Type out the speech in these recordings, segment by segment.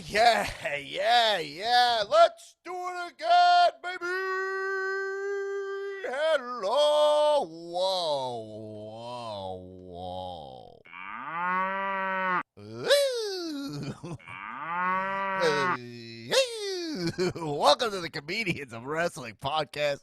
Yeah, yeah. Let's do it again, baby. Hello. Whoa. Ooh. Welcome to the Comedians of Wrestling podcast.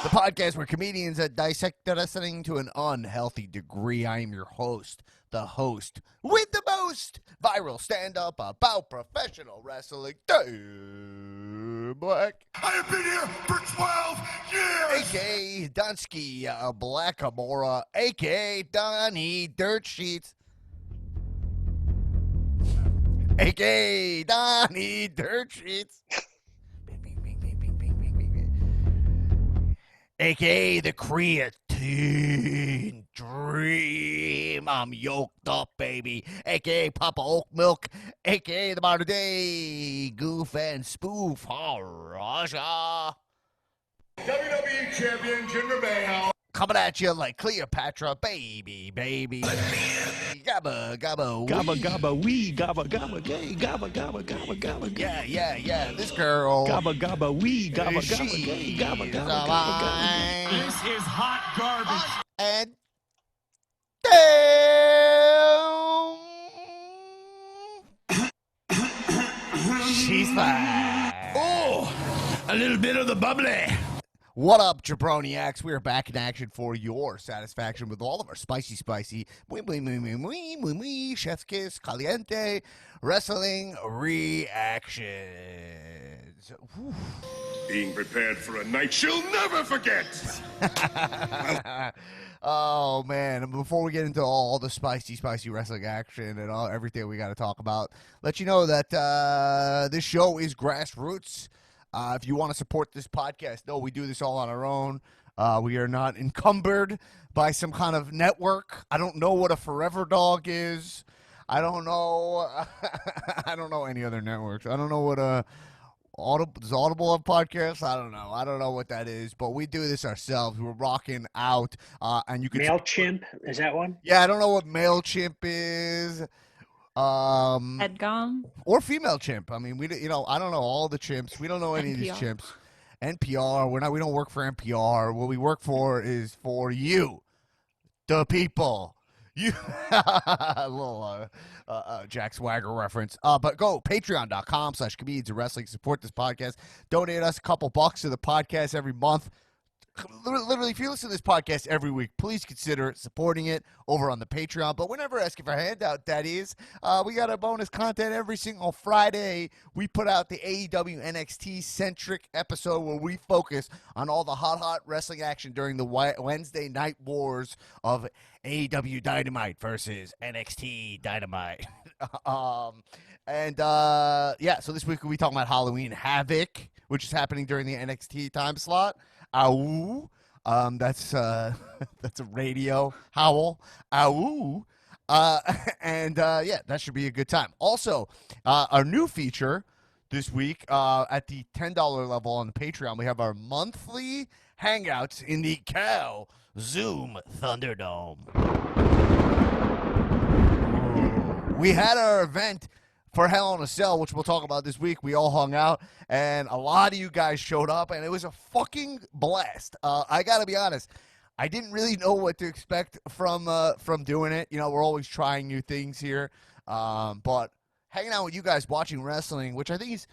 The podcast where comedians dissect wrestling to an unhealthy degree. I am your host, the host with the most viral stand-up about professional wrestling, Dave Black. I have been here for 12 years! A.K.A. Dunsky Blackamora, a.k.a. Donnie Dirt Sheets, a.k.a. Donnie Dirt Sheets, a.k.a. the creatine dream. I'm yoked up, baby. A.k.a. Papa Oak Milk, a.k.a. the modern day goof and spoof Russia. WWE Champion Jinder Mahal. Coming at you like Cleopatra, baby. Gabba, gabba, Gabba gabba wee, gabba gabba gay, gabba gabba gabba gabba gay. Yeah. This girl. Gabba gabba wee, gabba gabba She gay, gabba is gabba gabba gabba. mine. This is hot garbage. And damn, she's fine. Oh, a little bit of the bubbly. What up, jabroniacs? We are back in action for your satisfaction with all of our spicy, chef's kiss, caliente, wrestling reactions. Whew. Being prepared for a night she'll never forget! Oh, man. And before we get into all the spicy wrestling action and everything we got to talk about, let you know that this show is grassroots. If you want to support this podcast, no, we do this all on our own. We are not encumbered by some kind of network. I don't know what a Forever Dog is. I don't know. I don't know any other networks. I don't know what does Audible have podcasts? I don't know. I don't know what that is, but we do this ourselves. We're rocking out, and you can MailChimp, is that one? Yeah, I don't know what MailChimp is. Headgum or female chimp. I mean, I don't know all the chimps. We don't know any of these chimps. NPR. We don't work for NPR. What we work for is for you, the people. You a little Jack Swagger reference. But go patreon.com/comedians of wrestling. Support this podcast. Donate us a couple bucks to the podcast every month. Literally, if you listen to this podcast every week, please consider supporting it over on the Patreon. But we're never asking for a handout, that is. We got a bonus content every single Friday. We put out the AEW NXT-centric episode where we focus on all the hot wrestling action during the Wednesday night wars of AEW Dynamite versus NXT Dynamite. So this week we'll be talking about Halloween Havoc, which is happening during the NXT time slot. Ow. That's a radio howl. Ow. That should be a good time. Also, our new feature this week at the $10 level on the Patreon, we have our monthly hangouts in the Cal Zoom Thunderdome. We had our event for Hell in a Cell, which we'll talk about this week. We all hung out, and a lot of you guys showed up, and it was a fucking blast. I got to be honest. I didn't really know what to expect from doing it. You know, we're always trying new things here. But hanging out with you guys, watching wrestling, which I think is,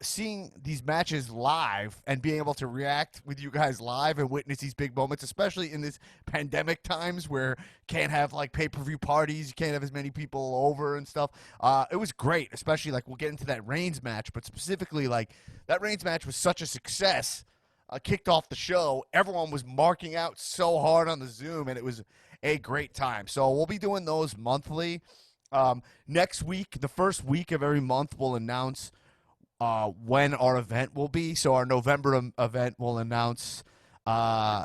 seeing these matches live and being able to react with you guys live and witness these big moments, especially in this pandemic times where can't have like pay-per-view parties, you can't have as many people over and stuff. It was great, especially like we'll get into that Reigns match, but specifically like that Reigns match was such a success. Kicked off the show. Everyone was marking out so hard on the Zoom, and it was a great time. So we'll be doing those monthly. Next week, the first week of every month, we'll announce when our event will be. So our November event we'll announce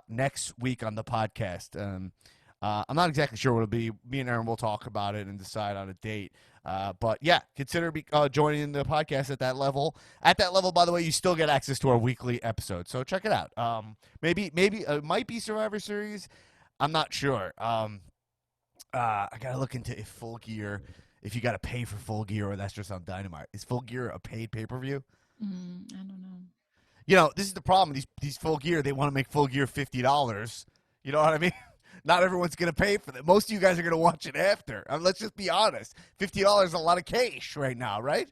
next week on the podcast. I'm not exactly sure what it'll be. Me and Erin will talk about it and decide on a date. But yeah, consider joining the podcast at that level. At that level, by the way, you still get access to our weekly episode. So check it out. Maybe it might be Survivor Series. I'm not sure. I gotta look into if Full Gear, if you gotta pay for Full Gear or that's just on Dynamite. Is Full Gear a paid pay-per-view? I don't know. You know, this is the problem. These Full Gear, they want to make Full Gear $50. You know what I mean? Not everyone's gonna pay for that. Most of you guys are gonna watch it after. Let's just be honest. $50 is a lot of cash right now, right?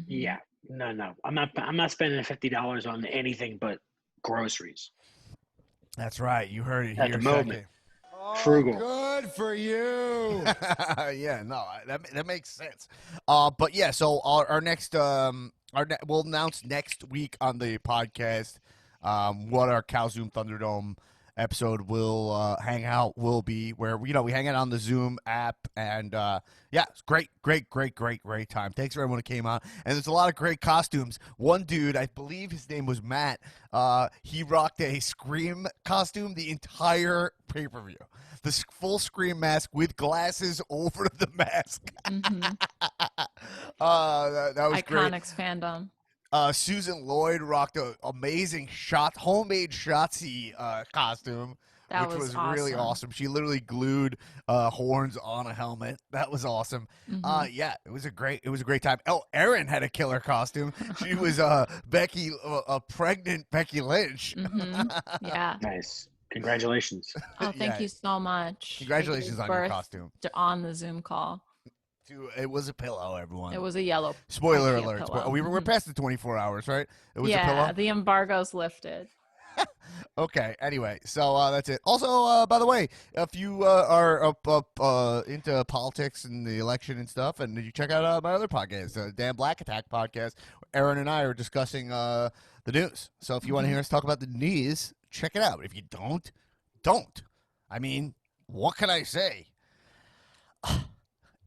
Yeah. No. I'm not spending $50 on anything but groceries. That's right. You heard it At here the moment. second. Frugal. Good for you. Yeah, no, that makes sense. But yeah, so our next we'll announce next week on the podcast what our Calzoom Thunderdome episode will will be, where we hang out on the Zoom app, and yeah, it's great time. Thanks for everyone who came out, and there's a lot of great costumes. One dude, I believe his name was Matt, he rocked a Scream costume the entire pay-per-view. The full Scream mask with glasses over the mask. That was great. Iconics fandom. Susan Lloyd rocked an amazing homemade Shotzi costume, That which was really awesome. She literally glued horns on a helmet. That was awesome. Yeah, it was a great time. Oh, Erin had a killer costume. She was Becky, a pregnant Becky Lynch. Yeah. Nice. Congratulations. Oh, thank you so much. Congratulations on your costume. On the Zoom call. It was a pillow, everyone. It was a yellow. Spoiler alert. Pillow. We're past the 24 hours, right? It was a pillow. Yeah, the embargo's lifted. Okay. Anyway, so that's it. Also, by the way, if you are up into politics and the election and stuff, and you check out my other podcast, Dan Black Attack podcast, where Erin and I are discussing the news. So if you want to hear us talk about the news, check it out. If you don't. I mean, what can I say?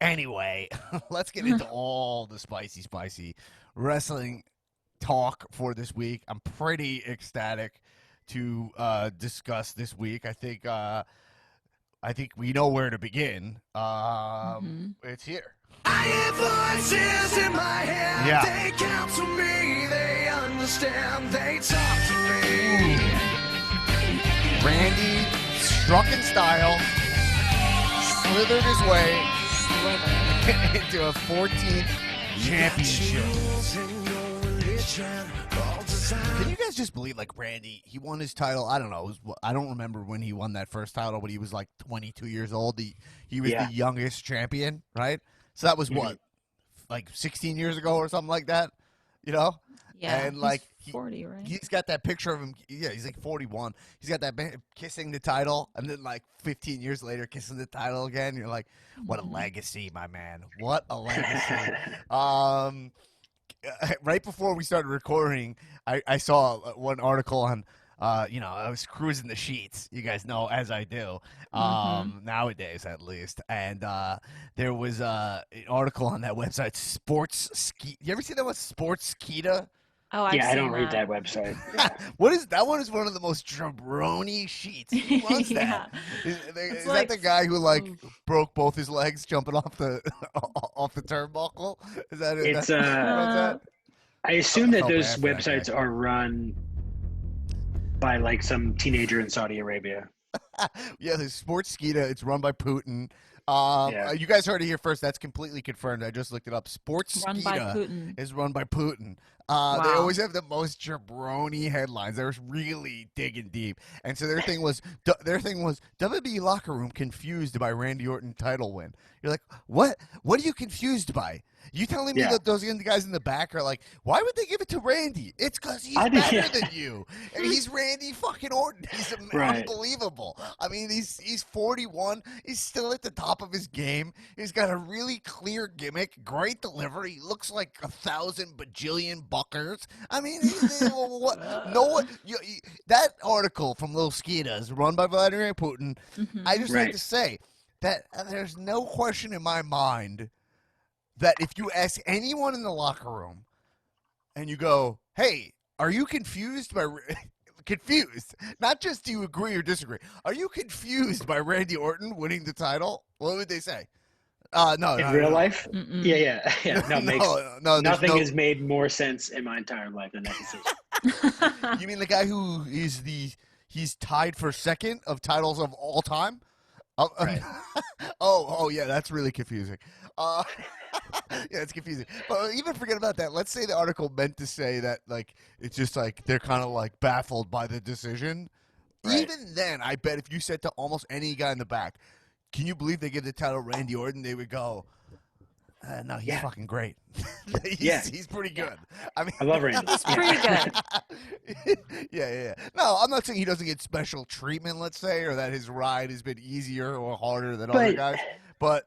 Anyway, let's get into all the spicy wrestling talk for this week. I'm pretty ecstatic to discuss this week. I think we know where to begin. It's here. I hear voices in my head. Yeah. They counsel me. They understand. They talk to me. Randy struck in style, slithered his way into a 14th championship. Can you guys just believe, like, Randy, he won his title, I don't know, I don't remember when he won that first title, but he was like 22 years old. He was the youngest champion, right? So that was what, like 16 years ago or something like that, you know? Yeah, and like 40, right? He's got that picture of him. Yeah, he's like 41. He's got that kissing the title, and then like 15 years later, kissing the title again. You're like, what a legacy, my man! What a legacy. Right before we started recording, I saw one article on. I was cruising the sheets. You guys know, as I do, nowadays at least. And there was an article on that website, Sports Ski. You ever see that one, Sports Skeeta? Oh, I don't read that website. What is that one? Is one of the most jabroni sheets. Who runs that? Is that the guy who broke both his legs jumping off the off the turnbuckle? Is that it? It's I assume that those websites are run by like some teenager in Saudi Arabia. Yeah, the Sports Skeeta. It's run by Putin. You guys heard it here first. That's completely confirmed. I just looked it up. Sports Skeeta is run by Putin. They always have the most jabroni headlines. They're really digging deep. And so their thing was WWE locker room confused by Randy Orton title win. You're like, what? What are you confused by? You telling me that those guys in the back are like, why would they give it to Randy? It's because he's better than you. And he's Randy fucking Orton. He's unbelievable. I mean, he's 41. He's still at the top of his game. He's got a really clear gimmick, great delivery. He looks like 1,000 bajillion buckers. I mean, that article from Lil Skeeta is run by Vladimir Putin. I just like to say that there's no question in my mind that if you ask anyone in the locker room and you go, hey, are you confused by confused? Not just do you agree or disagree. Are you confused by Randy Orton winning the title? What would they say? No. In real life? Yeah. No, nothing no. has made more sense in my entire life than that decision. You mean the guy who is he's tied for second of titles of all time? Oh, Right. yeah, that's really confusing. Uh, yeah, it's confusing. But even forget about that. Let's say the article meant to say that, like, it's just like they're kind of like baffled by the decision. Right. Even then, I bet if you said to almost any guy in the back, "Can you believe they give the title Randy Orton?" They would go, "No, he's Yeah. fucking great. Yeah. He's pretty good." I mean, I love Randy. It's Yeah. pretty good. yeah. No, I'm not saying he doesn't get special treatment, let's say, or that his ride has been easier or harder than other But- guys. But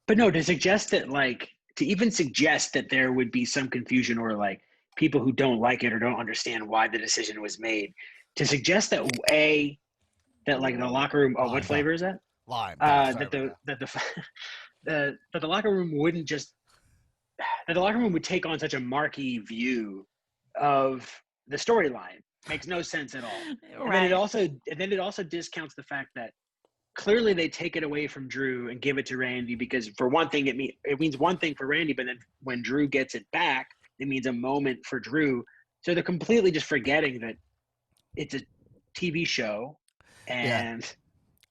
But no, to suggest that, like, to even suggest that there would be some confusion or like people who don't like it or don't understand why the decision was made, to suggest that that like the locker room, Lime, what flavor is that? lime. That the locker room wouldn't just that the locker room would take on such a marquee view of the storyline makes no sense at all. And then it also discounts the fact that clearly they take it away from Drew and give it to Randy because, for one thing, it means one thing for Randy, but then when Drew gets it back, it means a moment for Drew. So they're completely just forgetting that it's a TV show and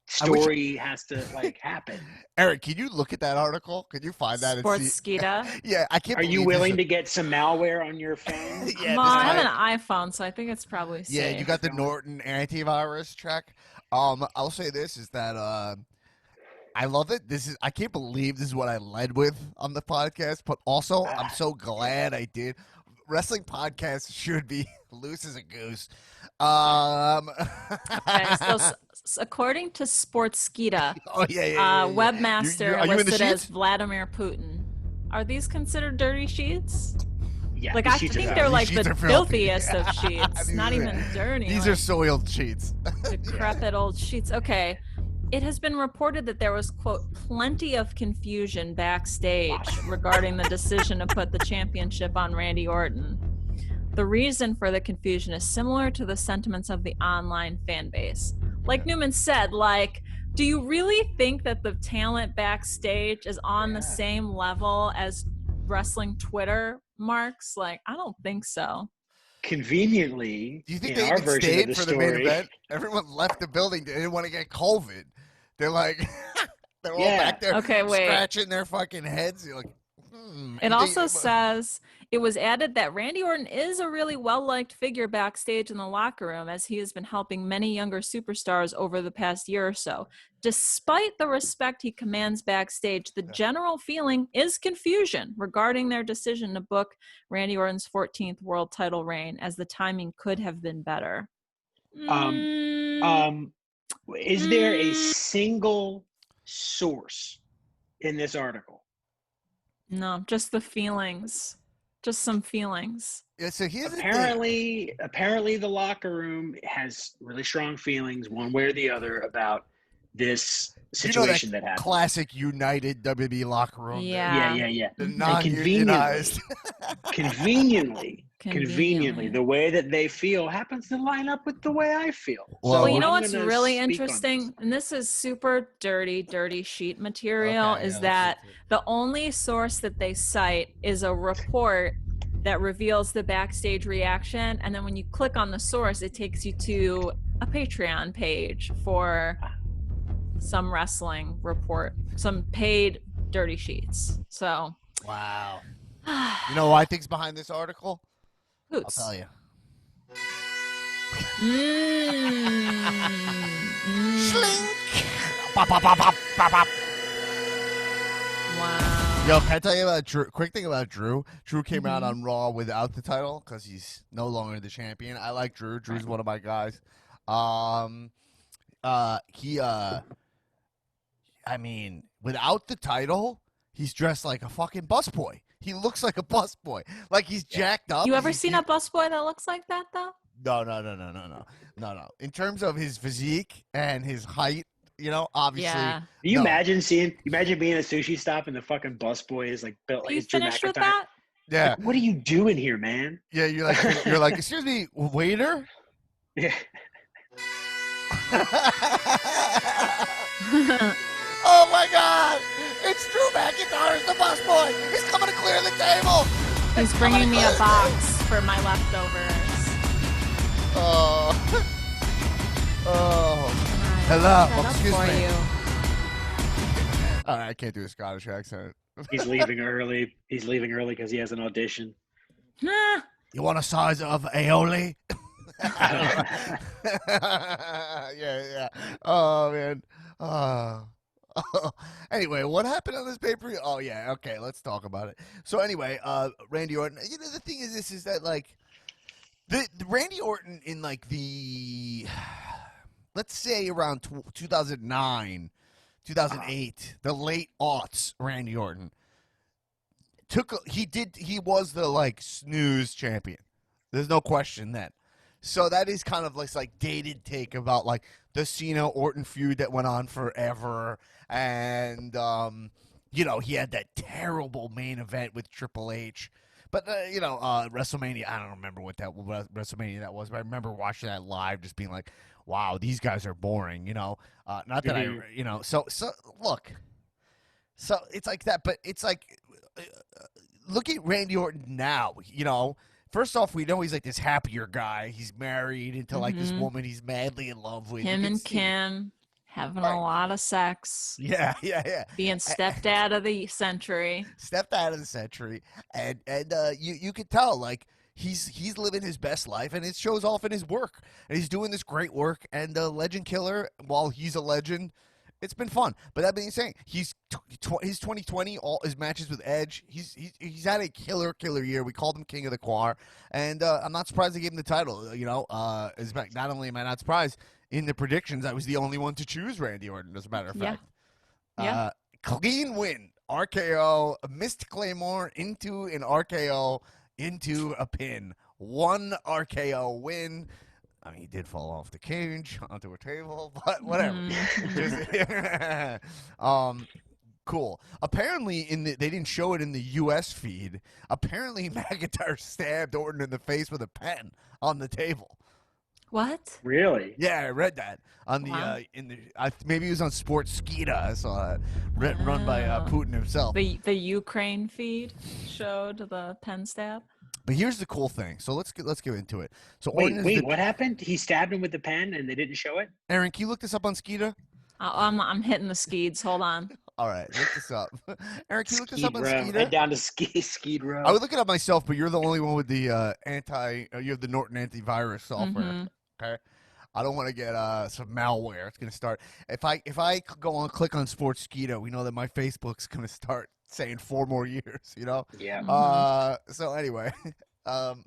story has to like happen. Erin, can you look at that article? Can you find that and see? Sportskeeda. Yeah, I can't. Are you believe willing this to get some malware on your phone? Yeah, Well, this I have guy- an iPhone, so I think it's probably safe. Yeah, you got the Norton antivirus check. I'll say this is that I love it. I can't believe this is what I led with on the podcast, but also I'm so glad I did. Wrestling podcasts should be loose as a goose. Okay, so according to Sportskeeda, Oh yeah. webmaster Are you in the listed as sheets? Vladimir Putin. Are these considered dirty sheets? Yeah, Like the I sheets are think out. they're These like sheets the are filthy. filthiest of sheets, These not are- even dirty. These like are soiled sheets. decrepit old sheets. Okay. It has been reported that there was, quote, plenty of confusion backstage regarding the decision to put the championship on Randy Orton. The reason for the confusion is similar to the sentiments of the online fan base. Like Newman said, like, do you really think that the talent backstage is on the same level as wrestling Twitter marks? Like, I don't think so. Conveniently, Do you think in they our even version of stayed the for the story, main event? Everyone left the building. They didn't want to get COVID. They're like, they're all Yeah. back there Okay, wait. scratching their fucking heads. You're like, It also says it was added that Randy Orton is a really well-liked figure backstage in the locker room, as he has been helping many younger superstars over the past year or so. Despite the respect he commands backstage, the general feeling is confusion regarding their decision to book Randy Orton's 14th world title reign, as the timing could have been better. is there a single source in this article? No, just the feelings. Just some feelings. Yeah, so here's the thing. Apparently the locker room has really strong feelings one way or the other about this situation that happened. Classic United WWE locker room. Yeah. Yeah. The And non-unionized. conveniently, Conveniently. the way that they feel happens to line up with the way I feel. Well, Well, you know I'm what's gonna really speak on interesting, this. and this is super dirty sheet material, Okay, is yeah, that that's it. the only source that they cite is a report that reveals the backstage reaction, and then when you click on the source, it takes you to a Patreon page for some wrestling report, some paid dirty sheets. So, Wow. You know who I think's behind this article? I'll Hoots. tell you. Pop, pop, pop, pop, pop, pop. Wow. Yo, can I tell you about Drew? Quick thing about Drew. Drew came out on Raw without the title because he's no longer the champion. I like Drew. Drew's one of my guys. I mean, without the title, he's dressed like a fucking busboy. He looks like a busboy. Like he's jacked up. You ever He's- seen a busboy that looks like that, though? No. In terms of his physique and his height, you know, obviously. Yeah. Can you No. imagine being at a sushi stop and the fucking busboy is like built like Are you it's Drew finished with McIntyre? that? Yeah. What are you doing here, man? Yeah, you're like, excuse me, waiter? Yeah. Oh my God! It's Drew McIntyre, the busboy. He's coming to clear the table. He's bringing me a box for my leftovers. Oh. Oh. Can I Hello. Shut up Excuse for me. you. All right, I can't do a Scottish accent. He's leaving early. He's leaving early because he has an audition. Nah. You want a size of aioli? Yeah. Oh man. Anyway, what happened on this paper? Oh yeah. Okay, let's talk about it. So anyway, Randy Orton. You know, the thing is that like the Randy Orton in like the let's say around 2009, 2008, the late aughts, Randy Orton he was the like snooze champion. There's no question that. So that is kind of like dated take about like the Cena Orton feud that went on forever, and you know, he had that terrible main event with Triple H. But you know, WrestleMania, I don't remember what WrestleMania that was, but I remember watching that live, just being like, "Wow, these guys are boring." You know, not that you know. So look, so it's like that, but it's like, look at Randy Orton now. You know, first off, we know he's like this happier guy. He's married into like this woman he's madly in love with. Him and Kim having a lot of sex. Yeah. Being stepdad of the century. Stepped out of the century, and you could tell like he's living his best life, and it shows off in his work, and he's doing this great work. And Legend Killer, while he's a legend, it's been fun. But that being said, his 2020, all his matches with Edge, he's had a killer year. We called him King of the Quar, and I'm not surprised they gave him the title. You know, as fact, not only am I not surprised, in the predictions, I was the only one to choose Randy Orton. As a matter of fact, Yeah. Clean win, RKO, missed Claymore into an RKO into a pin. One RKO win. I mean, he did fall off the cage onto a table, but whatever. Cool. Apparently, they didn't show it in the U.S. feed. Apparently, McIntyre stabbed Orton in the face with a pen on the table. What? Really? Yeah, I read that on the maybe it was on Sports Skeeta. I saw that run by Putin himself. The Ukraine feed showed the pen stab. But here's the cool thing. So let's get into it. So Wait, what happened? He stabbed him with the pen and they didn't show it? Aaron, can you look this up on Skeeta? I'm hitting the skeeds. Hold on. All right, look this up. Aaron, can you look this up on Row. Skeeta? Head down to Skeed Row. I would look it up myself, but you're the only one with the you have the Norton antivirus software. Okay, I don't want to get some malware. It's gonna start if I go on click on Sports Skeeta, we know that my Facebook's gonna start saying 4 more years. You know. Yeah. So anyway, all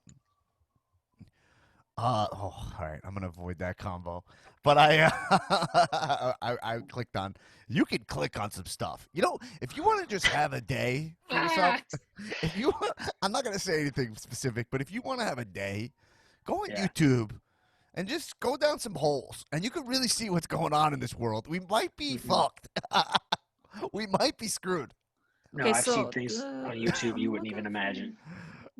right, I'm gonna avoid that combo. But I clicked on. You can click on some stuff. You know, if you want to just have a day for yourself, I'm not gonna say anything specific, but if you want to have a day, go on YouTube and just go down some holes, and you can really see what's going on in this world. We might be fucked. We might be screwed. No, Okay, I've so- seen things on YouTube you wouldn't even imagine.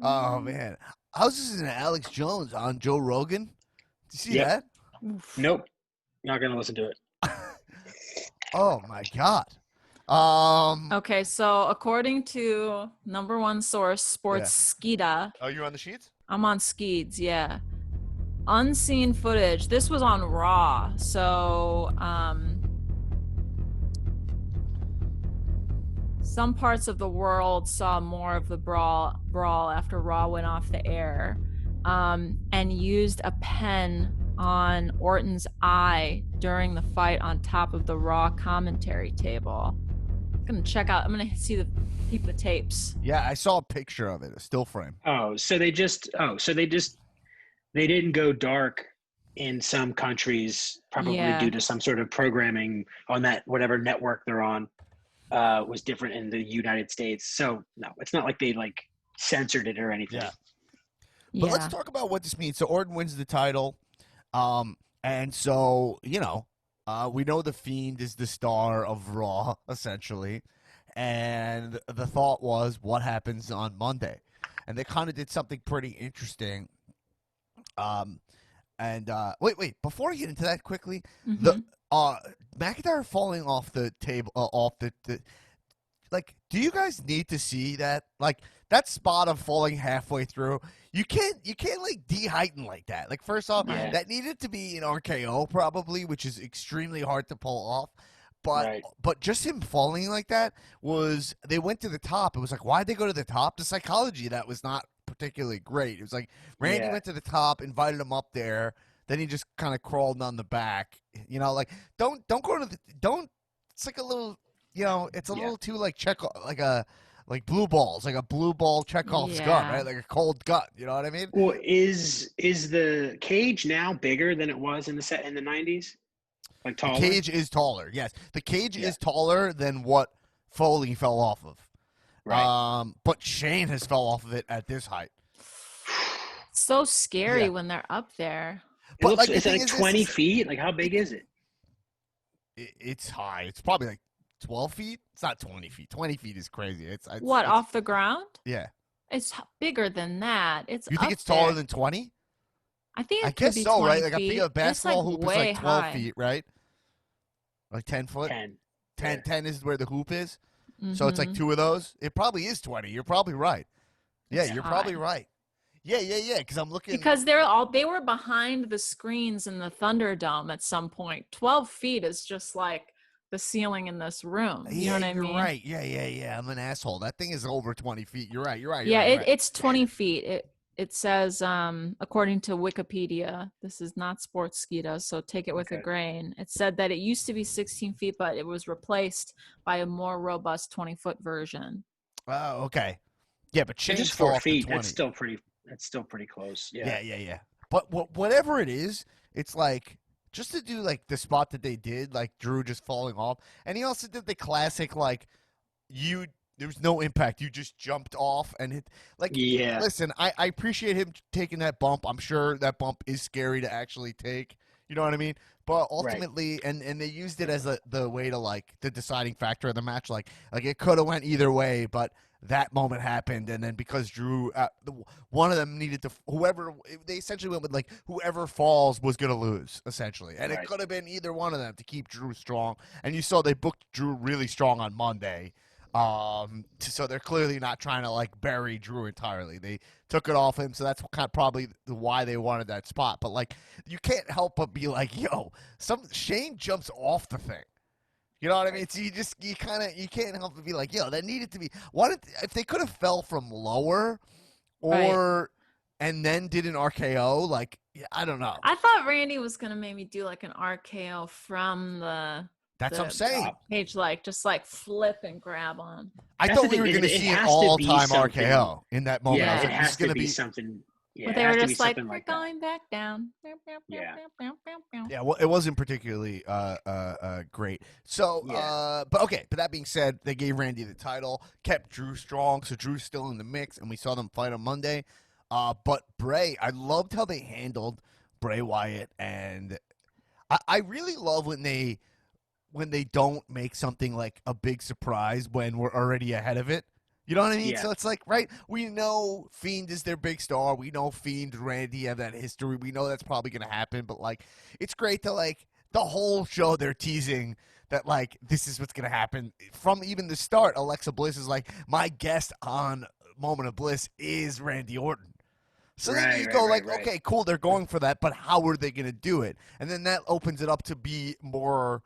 Oh man, how's this in Alex Jones on Joe Rogan? Did you see Yep. that? Nope. Not gonna listen to it. Oh my god. Okay, so according to number one source, Sports Skeeta, Oh, you're on the sheets? I'm on Skeeds, yeah. Unseen footage. This was on Raw, so some parts of the world saw more of the brawl after Raw went off the air, and used a pen on Orton's eye during the fight on top of the Raw commentary table. I'm gonna check out. I'm gonna peep the tapes. Yeah, I saw a picture of it, a still frame. They didn't go dark in some countries, probably due to some sort of programming on that whatever network they're on was different in the United States. So no, it's not like they like censored it or anything. Yeah. But let's talk about what this means. So Orton wins the title. And so, you know, we know the Fiend is the star of Raw, essentially. And the thought was, what happens on Monday? And they kind of did something pretty interesting. Wait, before I get into that quickly, the McIntyre falling off the table, like, do you guys need to see that? Like, that spot of falling halfway through, you can't like de-heighten like that. Like, first off, Yeah. that needed to be an RKO probably, which is extremely hard to pull off. But just him falling like that was, they went to the top. It was like, why'd they go to the top? The psychology of that was not particularly great. It was like Randy went to the top, invited him up there, then he just kind of crawled on the back. You know, like don't go to the don't. It's like a little, you know, it's a little too like like blue balls, like a blue ball Chekhov's gun, right? Like a cold gun. You know what I mean? Well, is the cage now bigger than it was in the 90s? Like taller? The cage is taller. Yes, the cage is taller than what Foley fell off of. Right. But Shane has fell off of it at this height. So scary when they're up there. But like, it's like 20 feet. Like, how big is it? It's high. It's probably like 12 feet. It's not 20 feet. 20 feet is crazy. It's off the ground? Yeah. It's bigger than that. You think it's taller than 20? I think I guess so, right? Like, I think a basketball like hoop is like 12 high. feet, right? Like 10 foot? 10. 10 is where the hoop is. Mm-hmm. So it's like two of those. It probably is 20. You're probably right. Yeah, It's you're high. probably right. Yeah. Because I'm looking. Because they were behind the screens in the Thunderdome at some point. 12 feet is just like the ceiling in this room. You know what I mean? You're right. Yeah. I'm an asshole. That thing is over 20 feet. You're right. It's 20 feet. It says, according to Wikipedia, this is not Sportskeeda, so take it with a grain. It said that it used to be 16 feet, but it was replaced by a more robust 20-foot version. Oh, okay. Yeah, but It's just 4 feet. That's still pretty close. Yeah. But whatever it is, it's like, just to do like the spot that they did, like Drew just falling off, and he also did the classic like there was no impact. You just jumped off and hit. Like, listen, I appreciate him taking that bump. I'm sure that bump is scary to actually take. You know what I mean? But ultimately, and they used it as the way to, like, the deciding factor of the match. Like it could have went either way, but that moment happened, and then because Drew, one of them needed to, they essentially went with, like, whoever falls was going to lose, essentially. And it could have been either one of them to keep Drew strong. And you saw they booked Drew really strong on Monday. So they're clearly not trying to, like, bury Drew entirely. They took it off him, so that's probably why they wanted that spot. But, like, you can't help but be like, yo, Shane jumps off the thing. You know what I mean? So you can't help but be like, yo, that needed to be. If they could have fell from lower, and then did an RKO, like, I don't know. I thought Randy was gonna maybe do like an RKO from the. That's what I'm saying. Page, like, just like flip and grab on. I thought we were going to see an all-time RKO in that moment. Yeah, it has to be something. Yeah, but they were just like, we're going back down. Yeah, well, it wasn't particularly great. So, but that being said, they gave Randy the title, kept Drew strong, so Drew's still in the mix, and we saw them fight on Monday. But Bray, I loved how they handled Bray Wyatt, and I really love when they don't make something like a big surprise when we're already ahead of it. You know what I mean? Yeah. So it's like, right, we know Fiend is their big star. We know Fiend and Randy have that history. We know that's probably going to happen. But, like, it's great to, like, the whole show they're teasing that, like, this is what's going to happen. From even the start, Alexa Bliss is like, my guest on Moment of Bliss is Randy Orton. So then you go okay, cool, they're going for that, but how are they going to do it? And then that opens it up to be more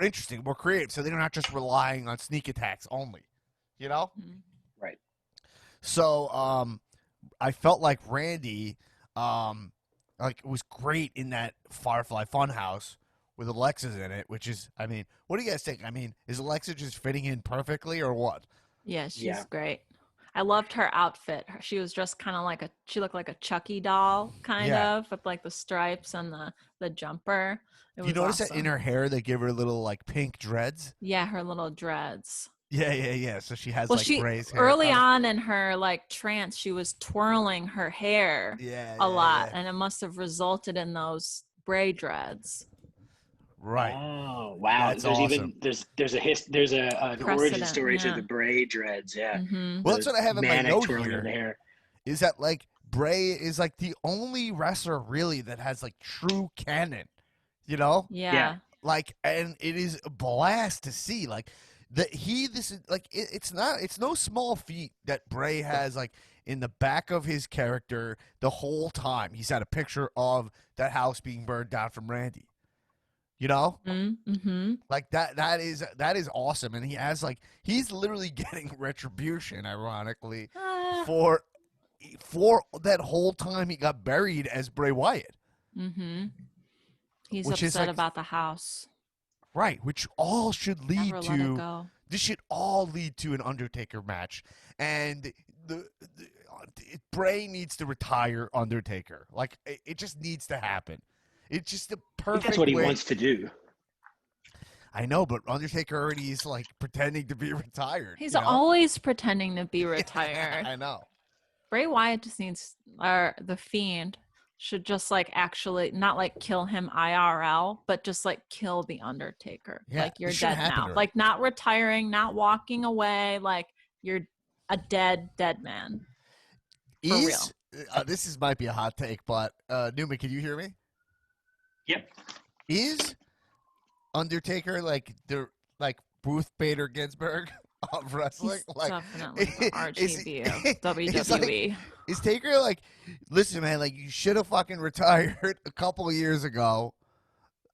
interesting, more creative, so they're not just relying on sneak attacks only, you know? Right. So I felt like Randy was great in that Firefly Funhouse with Alexa's in it, which is, I mean, what do you guys think? I mean, is Alexa just fitting in perfectly or what? Yeah, she's great. I loved her outfit. She was just kind of she looked like a Chucky doll, kind of, with like the stripes and the jumper. You notice that in her hair they give her little, like, pink dreads? Yeah, her little dreads. Yeah. So she has Bray's hair. Early on in her, like, trance, she was twirling her hair a lot, and it must have resulted in those Bray dreads. Right. Oh wow! That's there's awesome. there's an origin story to the Bray dreads. Yeah. Mm-hmm. Well, that's what I have in my note here. Hair. Is that, like, Bray is, like, the only wrestler really that has, like, true canon. You know? Yeah. Like, and it is a blast to see. Like, It's no small feat that Bray has like in the back of his character the whole time. He's had a picture of that house being burned down from Randy. You know? Mm-hmm. Like that is awesome. And he's literally getting retribution, ironically, for that whole time he got buried as Bray Wyatt. Mm-hmm. He's Which is upset like- about the house. Right, which all should lead Never let it to go. this should all lead to an Undertaker match, and Bray needs to retire Undertaker. Like it just needs to happen. It's just the I think perfect. that's what he way. wants to do. I know, but Undertaker already is like pretending to be retired. He's you know? always pretending to be retired. I know. Bray Wyatt just needs, or the Fiend should just like actually not like kill him IRL, but just like kill the Undertaker. Yeah, like you're this should've dead happened now. already. Like not retiring, not walking away. Like you're a dead man. For real. This might be a hot take, but Newman, can you hear me? Yep. Is Undertaker like Ruth Bader Ginsburg of wrestling? He's Like definitely the RGB of is like- WWE. Is Taker like, listen, man, like you should have fucking retired a couple of years ago.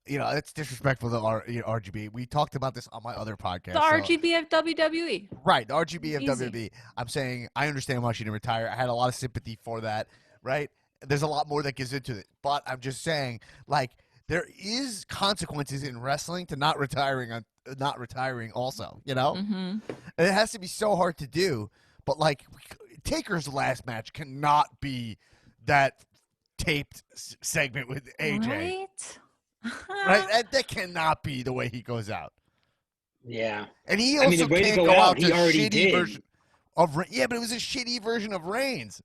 You know, it's disrespectful to RGB. We talked about this on my other podcast. The RGB of WWE. Right, the RGB of Easy. WWE. I'm saying I understand why she didn't retire. I had a lot of sympathy for that, right? There's a lot more that goes into it. But I'm just saying, like, there is consequences in wrestling to not retiring also, you know? Mm-hmm. And it has to be so hard to do. But, like, Taker's last match cannot be that taped segment with AJ. Right? Right? That cannot be the way he goes out. Yeah. And he I also mean, the way to can't go go out, out he to already shitty did. version of yeah, but it was a shitty version of Reigns.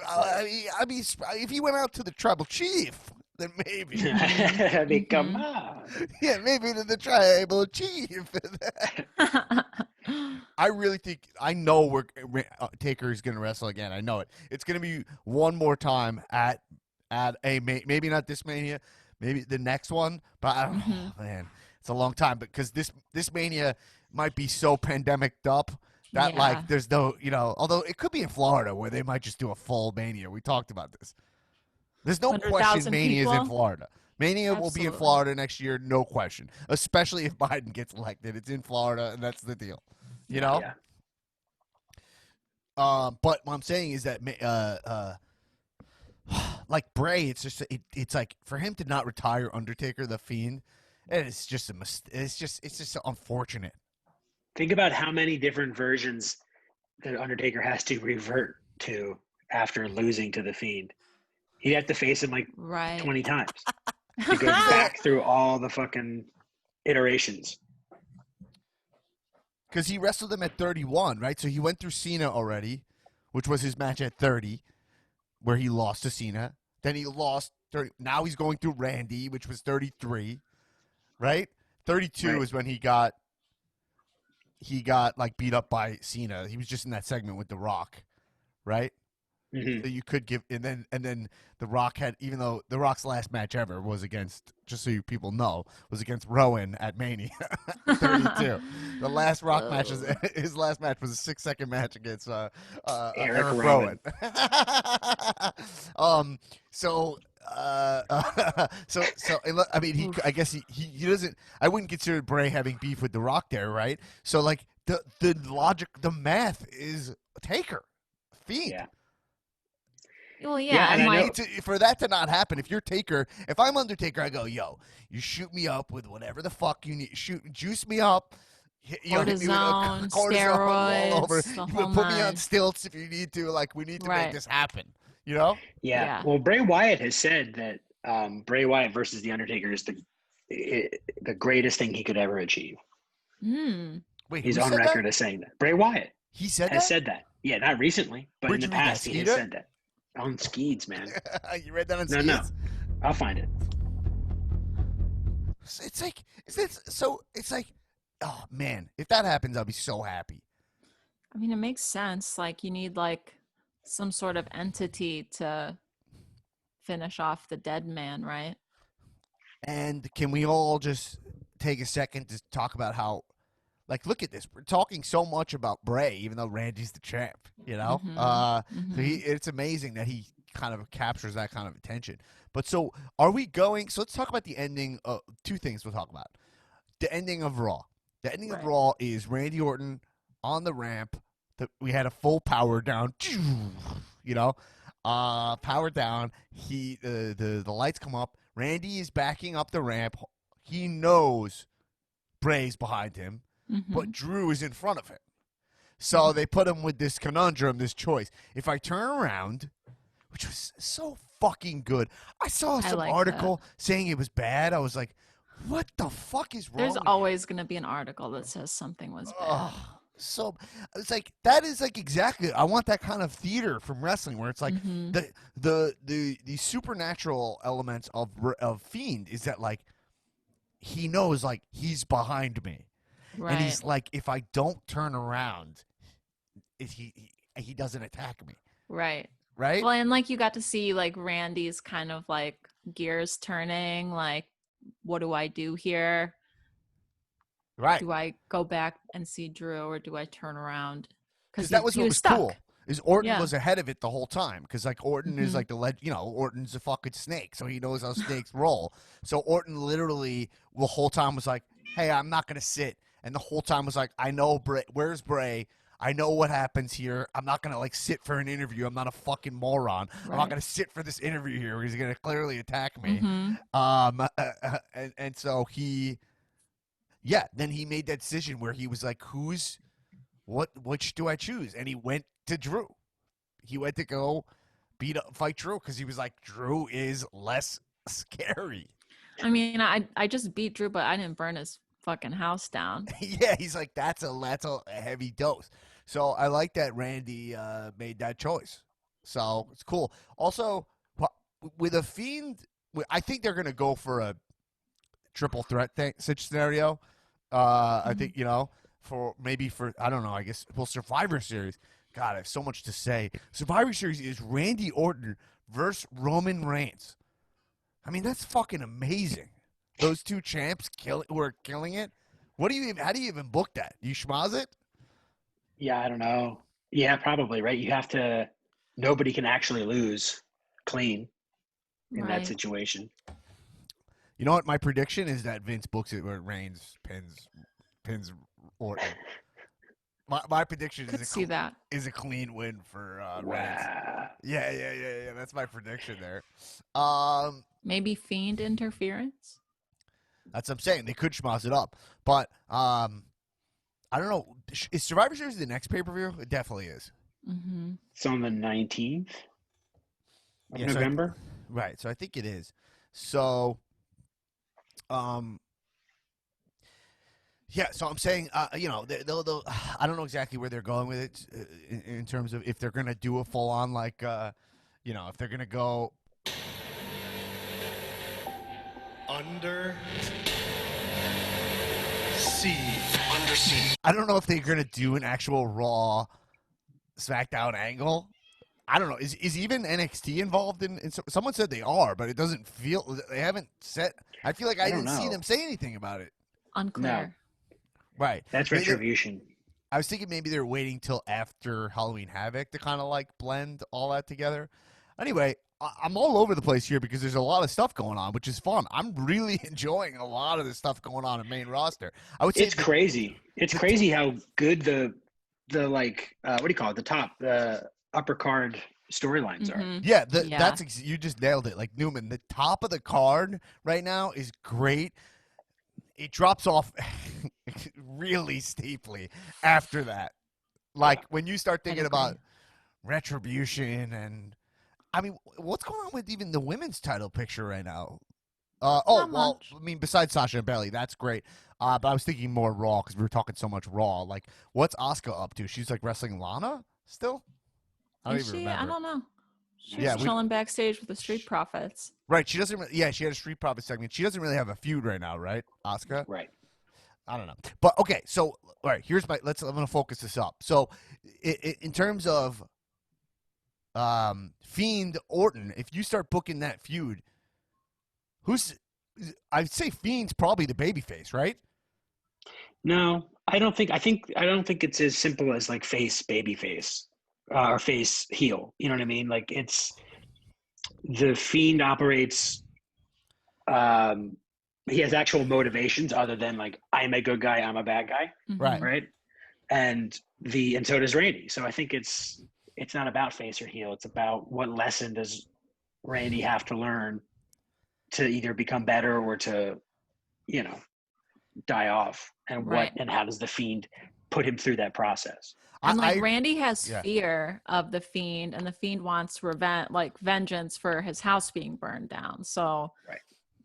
I mean, if he went out to the Tribal Chief, then maybe, I mean, come on. yeah, maybe to the Tribal Chief. I really think I know Taker is going to wrestle again. I know it. It's going to be one more time at a maybe not this Mania, maybe the next one, but I don't know, man. It's a long time because this Mania might be so pandemiced up that like there's no, you know, although it could be in Florida where they might just do a full Mania. We talked about this. There's no 100,000 question Mania is in people? Florida. Mania will be in Absolutely. Florida next year, no question. Especially if Biden gets elected. It's in Florida, and that's the deal. You know? Yeah. But what I'm saying is that like Bray, it's just it's like for him to not retire Undertaker, the Fiend, it's just a it's just unfortunate. Think about how many different versions that Undertaker has to revert to after losing to the Fiend. He'd have to face him like Right. 20 times to go back through all the fucking iterations. Because he wrestled him at 31, right? So he went through Cena already, which was his match at 30, where he lost to Cena. Then he lost 30. Now he's going through Randy, which was 33, right? 32 Right. is when he got like beat up by Cena. He was just in that segment with The Rock, right? Mhm. So you could give, and then The Rock had, even though The Rock's last match ever was against, just so you people know, was against Rowan at Mania 32. The last Rock match was his last match was a 6-second match against Eric Rowan. So I mean, I guess he doesn't. I wouldn't consider Bray having beef with The Rock there, right? So like the logic, the math is Taker, Fiend. Yeah. Well, Yeah, yeah, and and I like know- For that to not happen, if you're Taker, if I'm Undertaker, I go, yo, you shoot me up with whatever the fuck you need. Juice me up. Hit me with Cortisone, cortisone all over. steroids, the You whole can put me on nine. stilts if you need to. Like, we need to make Right. this happen. You know? Yeah. Yeah. Well, Bray Wyatt has said that Bray Wyatt versus The Undertaker is the greatest thing he could ever achieve. Wait, He's who on said record that? as saying that. Bray Wyatt He said has that? said that. Yeah, not recently, but Where'd in the you read that, past he has Skeeter? said that. On Skeeds, man. You read that on No, Skeets? no. I'll find it. It's like, oh man, if that happens, I'll be so happy. I mean, it makes sense. Like you need like some sort of entity to finish off the dead man, right? And can we all just take a second to talk about how, like, look at this. We're talking so much about Bray, even though Randy's the champ, you know? So it's amazing that he kind of captures that kind of attention. But so are we going? So let's talk about the ending. Two things we'll talk about. The ending of Raw. The ending of Raw is Randy Orton on the ramp. We had a full power down, you know, power down. The lights come up. Randy is backing up the ramp. He knows Bray's behind him, but Drew is in front of him. So they put him with this conundrum, this choice. If I turn around, which was so fucking good. I saw some article saying it was bad. I was like, what the fuck is wrong? There's always going to be an article that says something was bad. So it's like that is like exactly. I want that kind of theater from wrestling where it's like the supernatural elements of Fiend is that like he knows like he's behind me, and he's like if I don't turn around, he doesn't attack me. Right. Well, and like you got to see like Randy's kind of like gears turning. Like, what do I do here? Right. Do I go back and see Drew, or do I turn around? Because that was what was cool. Is Orton was ahead of it the whole time. Because like Orton is like Orton's a fucking snake, so he knows how snakes roll. So Orton literally the whole time was like, "Hey, I'm not gonna sit," and the whole time was like, "I know Bray. Where's Bray? I know what happens here. I'm not gonna like sit for an interview. I'm not a fucking moron. I'm not gonna sit for this interview here where he's gonna clearly attack me." And so he. Yeah, then he made that decision where he was like, which do I choose? And he went to Drew. He went to go fight Drew because he was like, Drew is less scary. I mean, I just beat Drew, but I didn't burn his fucking house down. Yeah, he's like, that's a heavy dose. So I like that Randy made that choice. So it's cool. Also, with a Fiend, I think they're going to go for a triple threat such scenario. I think, for I don't know, I guess, Survivor Series. God, I have so much to say. Survivor Series is Randy Orton versus Roman Reigns. I mean, that's fucking amazing. Those two champs who are killing it. How do you even book that? You schmoz it? Yeah, I don't know. Yeah, probably, right? You have to, nobody can actually lose clean in that situation. You know what? My prediction is that Vince books it where Reigns pins Orton. My prediction is a clean win for Reigns. Yeah. That's my prediction there. Maybe Fiend interference. That's what I'm saying. They could schmoz it up, but I don't know. Is Survivor Series the next pay-per-view? It definitely is. It's on the 19th of November. Right. So I think it is. So. Yeah, so I'm saying, they'll I don't know exactly where they're going with it in terms of if they're going to do a full-on, like, if they're going to go under siege. I don't know if they're going to do an actual Raw SmackDown angle. I don't know. Is even NXT involved in someone said they are, but it doesn't feel, they haven't said, I feel like I didn't see them say anything about it. Unclear. No. Right. That's Retribution. I was thinking maybe they're waiting till after Halloween Havoc to kind of like blend all that together. Anyway, I'm all over the place here because there's a lot of stuff going on, which is fun. I'm really enjoying a lot of the stuff going on in main roster. I would say it's crazy. It's crazy how good the like what do you call it? The upper card storylines are. Yeah, that's you just nailed it. Like Newman, the top of the card right now is great. It drops off really steeply after that. Like when you start thinking about Retribution and I mean, what's going on with even the women's title picture right now? Besides Sasha and Bayley, that's great. But I was thinking more Raw because we were talking so much Raw. Like, what's Asuka up to? She's like wrestling Lana still? I don't even remember. I don't know. She's chilling backstage with the Street Profits. Right. She doesn't. Yeah, she had a Street Profits segment. She doesn't really have a feud right now, right, Asuka? Right. I don't know. But okay, so all right, I'm gonna focus this up. So in terms of Fiend Orton, if you start booking that feud, I'd say Fiend's probably the babyface, right? No, I don't think it's as simple as like face babyface or face heel. You know what I mean? Like it's the Fiend operates. He has actual motivations other than like I'm a good guy, I'm a bad guy, Right. right? And so does Randy. So I think it's not about face or heel. It's about what lesson does Randy have to learn to either become better or to, die off, and Right. and how does the Fiend put him through that process? And like I- Randy has yeah. fear of the Fiend, and the Fiend wants vengeance for his house being burned down. So Right.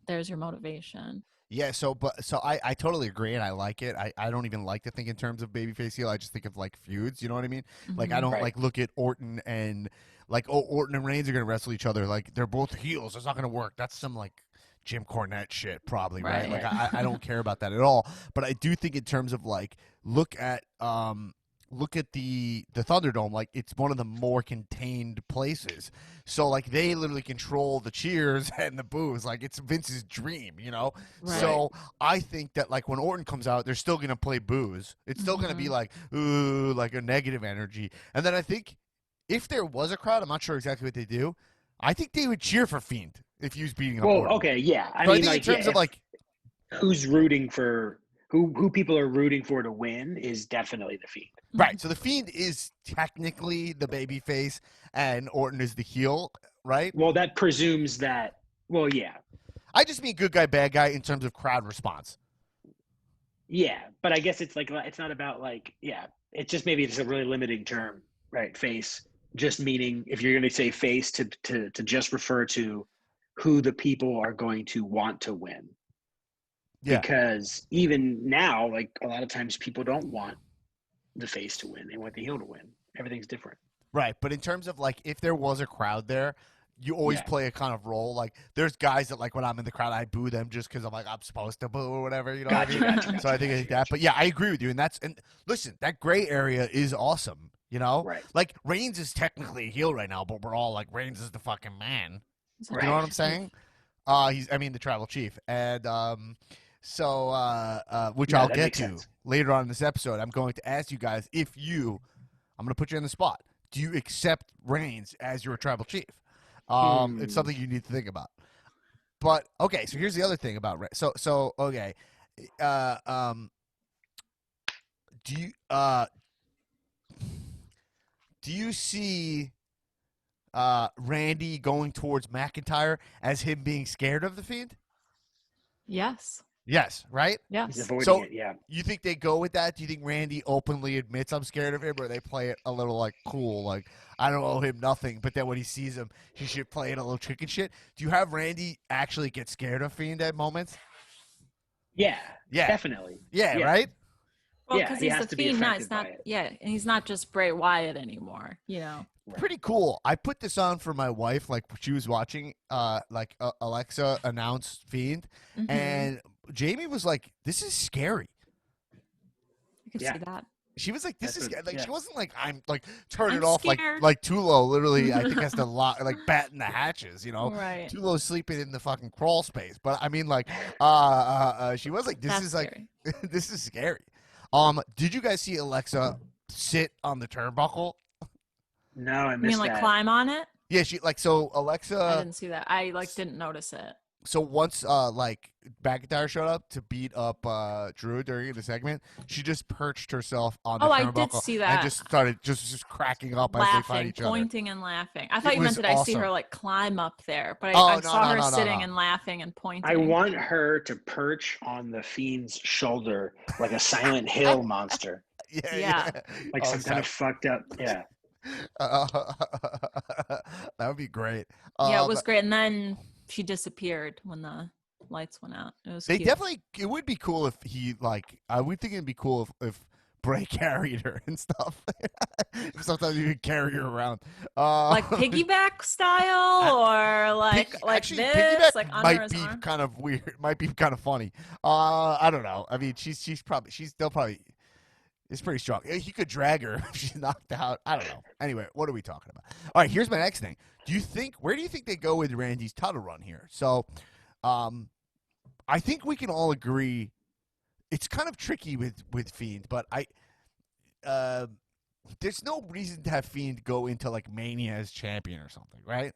there's your motivation. Yeah, so I totally agree, and I like it. I don't even like to think in terms of babyface heel. I just think of like feuds. You know what I mean? Like I don't Right. like look at Orton and like, oh, Orton and Reigns are gonna wrestle each other. Like they're both heels. It's not gonna work. That's some like Jim Cornette shit, probably, right? Right. Like I don't care about that at all. But I do think in terms of like look at the Thunderdome, like it's one of the more contained places. So like they literally control the cheers and the boos. Like it's Vince's dream, you know? Right. So I think that like when Orton comes out, they're still gonna play boos. It's still gonna be like, ooh, like a negative energy. And then I think if there was a crowd, I'm not sure exactly what they do. I think they would cheer for Fiend if he was beating up Orton. Okay, yeah. So I think in terms of like who's rooting for who people are rooting for to win is definitely the Fiend. right, so the Fiend is technically the baby face and Orton is the heel, right? Well, that presumes that. Well, yeah, I just mean good guy, bad guy in terms of crowd response. yeah, but I guess it's like it's not about like it's just maybe it's a really limiting term, right? Face, just meaning if you're going to say face to just refer to who the people are going to want to win. Yeah. Because even now, like a lot of times people don't want the face to win. They want the heel to win. Everything's different. Right, but in terms of like if there was a crowd there, you always play a kind of role. Like there's guys that like when I'm in the crowd, I boo them just because I'm like I'm supposed to boo or whatever. You know what I mean? Gotcha. So I think like that. But yeah, I agree with you. And listen, that gray area is awesome. You know, Right. Like Reigns is technically a heel right now, but we're all like Reigns is the fucking man. Right. You know what I'm saying? The tribal chief, and which I'll that get makes to sense. later on in this episode. I'm going to ask you guys I'm going to put you on the spot. Do you accept Reigns as your tribal chief? It's something you need to think about. But okay, so here's the other thing about Reigns. So okay, do you see Randy going towards McIntyre as him being scared of the Fiend? Yes. Yes, right? He's Yes. avoiding So- it. Yeah. You think they go with that? Do you think Randy openly admits I'm scared of him, or they play it a little like cool, like I don't owe him nothing, but then when he sees him, he should play it a little chicken shit? Do you have Randy actually get scared of Fiend at moments? Yeah. Yeah. Definitely. Yeah, Yeah. right? Well, Yeah, because he he's has the to be Fiend now. affected It's not. by it. Yeah, and he's not just Bray Wyatt anymore. You know. Right. Pretty cool. I put this on for my wife, like she was watching Alexa announce Fiend, Mhm. and Jamie was like, "This is scary." You could Yeah. see that. She was like, "This That's is what- like." yeah. She wasn't like, "I'm like turn I'm it off," scared. like Tulo literally. I think has to like batten the hatches, you know. Right. Tulo's sleeping in the fucking crawl space, but I mean, like, she was like, "This That's is like, scary. this is scary." Did you guys see Alexa sit on the turnbuckle? No, I You missed mean like that. climb on it? Yeah, she like so I Alexa. didn't see that. I didn't notice it. So once like McIntyre showed up to beat up Drew during the segment, she just perched herself on the Oh, I turnbuckle did see and that. just started just cracking up as they fight Laughing, each other. pointing, and laughing. I thought you was meant that I see awesome. her like climb up there, but Oh, I no, saw no, her no, no, sitting no. and laughing and pointing. I want her to perch on the Fiend's shoulder like a Silent Hill monster, Yeah, Yeah. like some kind of fucked up. Yeah. that would be great. Yeah, it was great. And then she disappeared when the lights went out. It was They cute. definitely. It would be cool if he like. I would think it'd be cool if Bray carried her and stuff. Sometimes you could carry her around. Like piggyback style or like actually, this, piggyback like under might his be arm. kind of weird. Might be kind of funny. I don't know. I mean, she's still probably. It's pretty strong. He could drag her if she's knocked out. I don't know. Anyway, what are we talking about? All right, here's my next thing. Where do you think they go with Randy's title run here? So, I think we can all agree it's kind of tricky with Fiend, but there's no reason to have Fiend go into like Mania as champion or something, right?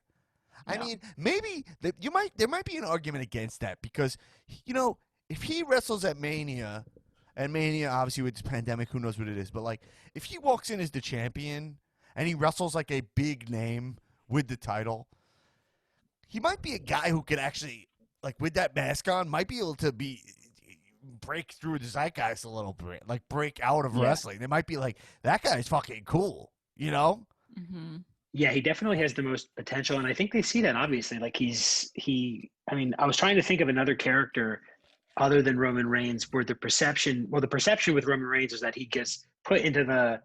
I mean, maybe there might be an argument against that because, you know, if he wrestles at Mania, and Mania obviously with this pandemic, who knows what it is, but like if he walks in as the champion and he wrestles like a big name with the title, he might be a guy who could actually, like with that mask on, might be able to break through the zeitgeist a little bit, like break out of wrestling. They might be like, that guy's fucking cool, you know? Mm-hmm. Yeah, he definitely has the most potential, and I think they see that obviously. Like I mean, I was trying to think of another character other than Roman Reigns where the perception with Roman Reigns is that he gets put into the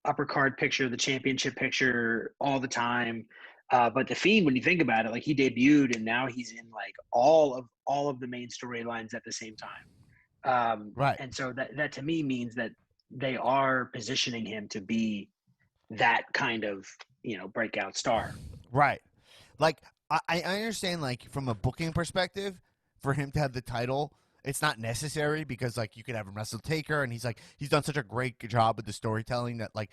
upper card picture, the championship picture all the time. But the Fiend, when you think about it, like he debuted and now he's in like all of the main storylines at the same time. Right. And so that to me means that they are positioning him to be that kind of, you know, breakout star. Right. Like I understand, like from a booking perspective, for him to have the title, it's not necessary because like you could have him wrestle Taker, and he's done such a great job with the storytelling that like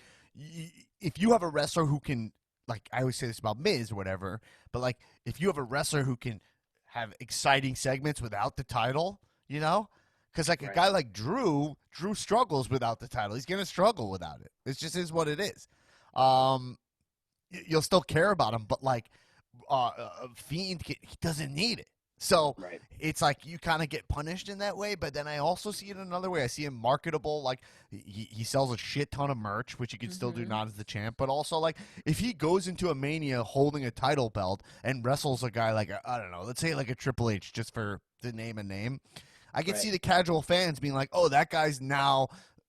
if you have a wrestler who can, like I always say this about Miz or whatever, but like if you have a wrestler who can have exciting segments without the title, you know, because like a guy like Drew struggles without the title. He's gonna struggle without it. It just is what it is. You'll still care about him, but like Fiend, he doesn't need it. So it's like you kind of get punished in that way, but then I also see it another way. I see him marketable, like he sells a shit ton of merch, which he can still do not as the champ, but also like if he goes into a Mania holding a title belt and wrestles a guy like, I don't know, let's say like a Triple H, just for to name a name, I can see the casual fans being like, oh, that guy's now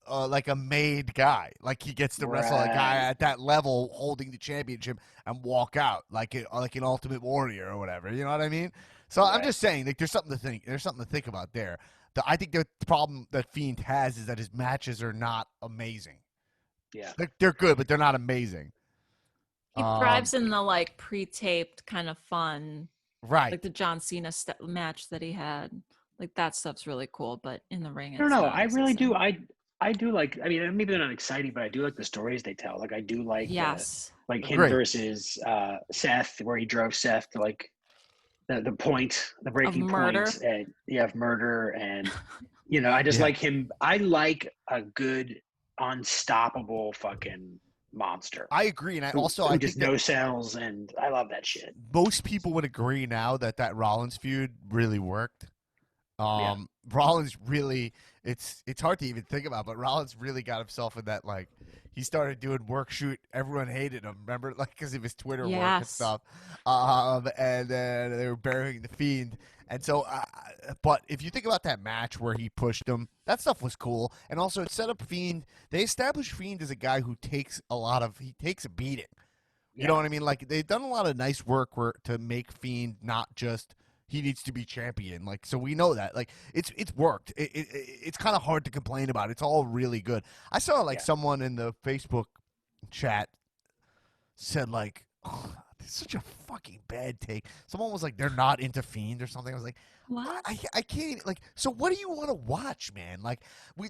like a made guy. Like he gets to wrestle a guy at that level holding the championship and walk out like an Ultimate Warrior or whatever. You know what I mean? So I'm just saying, like, there's something to think about there. I think the problem that Fiend has is that his matches are not amazing. Yeah, they're good, but they're not amazing. He thrives in the like pre-taped kind of fun, right? Like the John Cena match that he had. Like that stuff's really cool, but in the ring, I don't know. I really do. I do like. I mean, maybe they're not exciting, but I do like the stories they tell. Like I do like like him versus Seth, where he drove Seth to like the breaking point, and of murder, and you know, I just like him. I like a good, unstoppable fucking monster. I agree, and I just no cells, and I love that shit. Most people would agree now that Rollins feud really worked. Rollins really, it's hard to even think about, but Rollins really got himself in that, like, he started doing work shoot. Everyone hated him, remember? Like, because of his Twitter work and stuff. And then they were burying the Fiend. And so, but if you think about that match where he pushed him, that stuff was cool. And also, it set up Fiend. They established Fiend as a guy who takes a beating. You know what I mean? Like, they've done a lot of nice work to make Fiend not just, he needs to be champion. Like, so we know that. Like, it's worked. It's kind of hard to complain about. It's all really good. I saw, like, someone in the Facebook chat said, like, oh, it's such a fucking bad take. Someone was like, they're not into Fiend or something. I was like, what? I can't, like, so what do you want to watch, man? Like,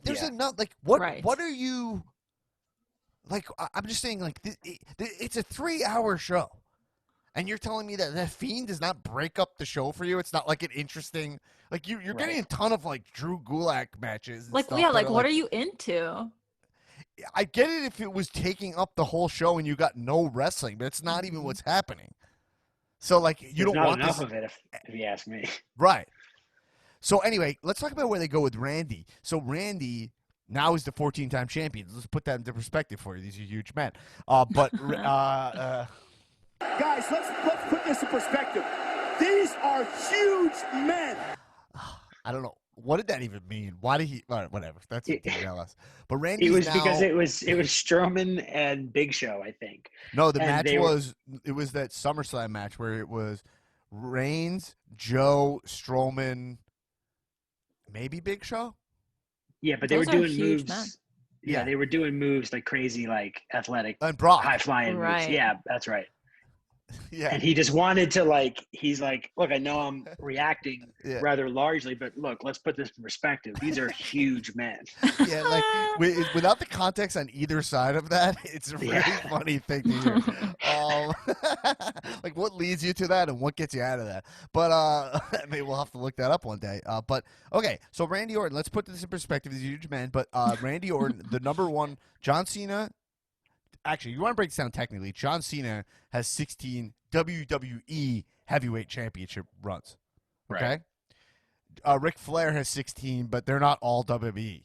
there's enough, like, what are you, like, I'm just saying, like, it's a 3-hour show. And you're telling me that Fiend does not break up the show for you? It's not like an interesting, like you're getting a ton of like Drew Gulak matches. And like, stuff like what are you into? I get it if it was taking up the whole show and you got no wrestling, but it's not even what's happening. So like you don't want enough of it, if you ask me. Right. So anyway, let's talk about where they go with Randy. So Randy now is the 14-time champion. Let's put that into perspective for you. These are huge men. Guys, let's put this in perspective. These are huge men. I don't know. What did that even mean? Why did he? All right, whatever. That's ridiculous. But Randy. It was because it was Strowman and Big Show, I think. No, the match was that SummerSlam match where it was Reigns, Joe, Strowman, maybe Big Show. Yeah, but they were doing moves. Yeah, they were doing moves like crazy, like athletic and Brock high flying moves. Yeah, that's right. Yeah. And he just wanted to he's like, look, I know I'm reacting Yeah. rather largely, but look, let's put this in perspective. These are huge men. Yeah, like without the context on either side of that, it's a very funny thing to hear. Like what leads you to that and what gets you out of that. But maybe we'll have to look that up one day. But okay, so Randy Orton, let's put this in perspective. He's a huge man, but Randy Orton, the number one, John Cena. Actually, you want to break this down technically. John Cena has 16 WWE heavyweight championship runs. Okay? Right. Ric Flair has 16, but they're not all WWE.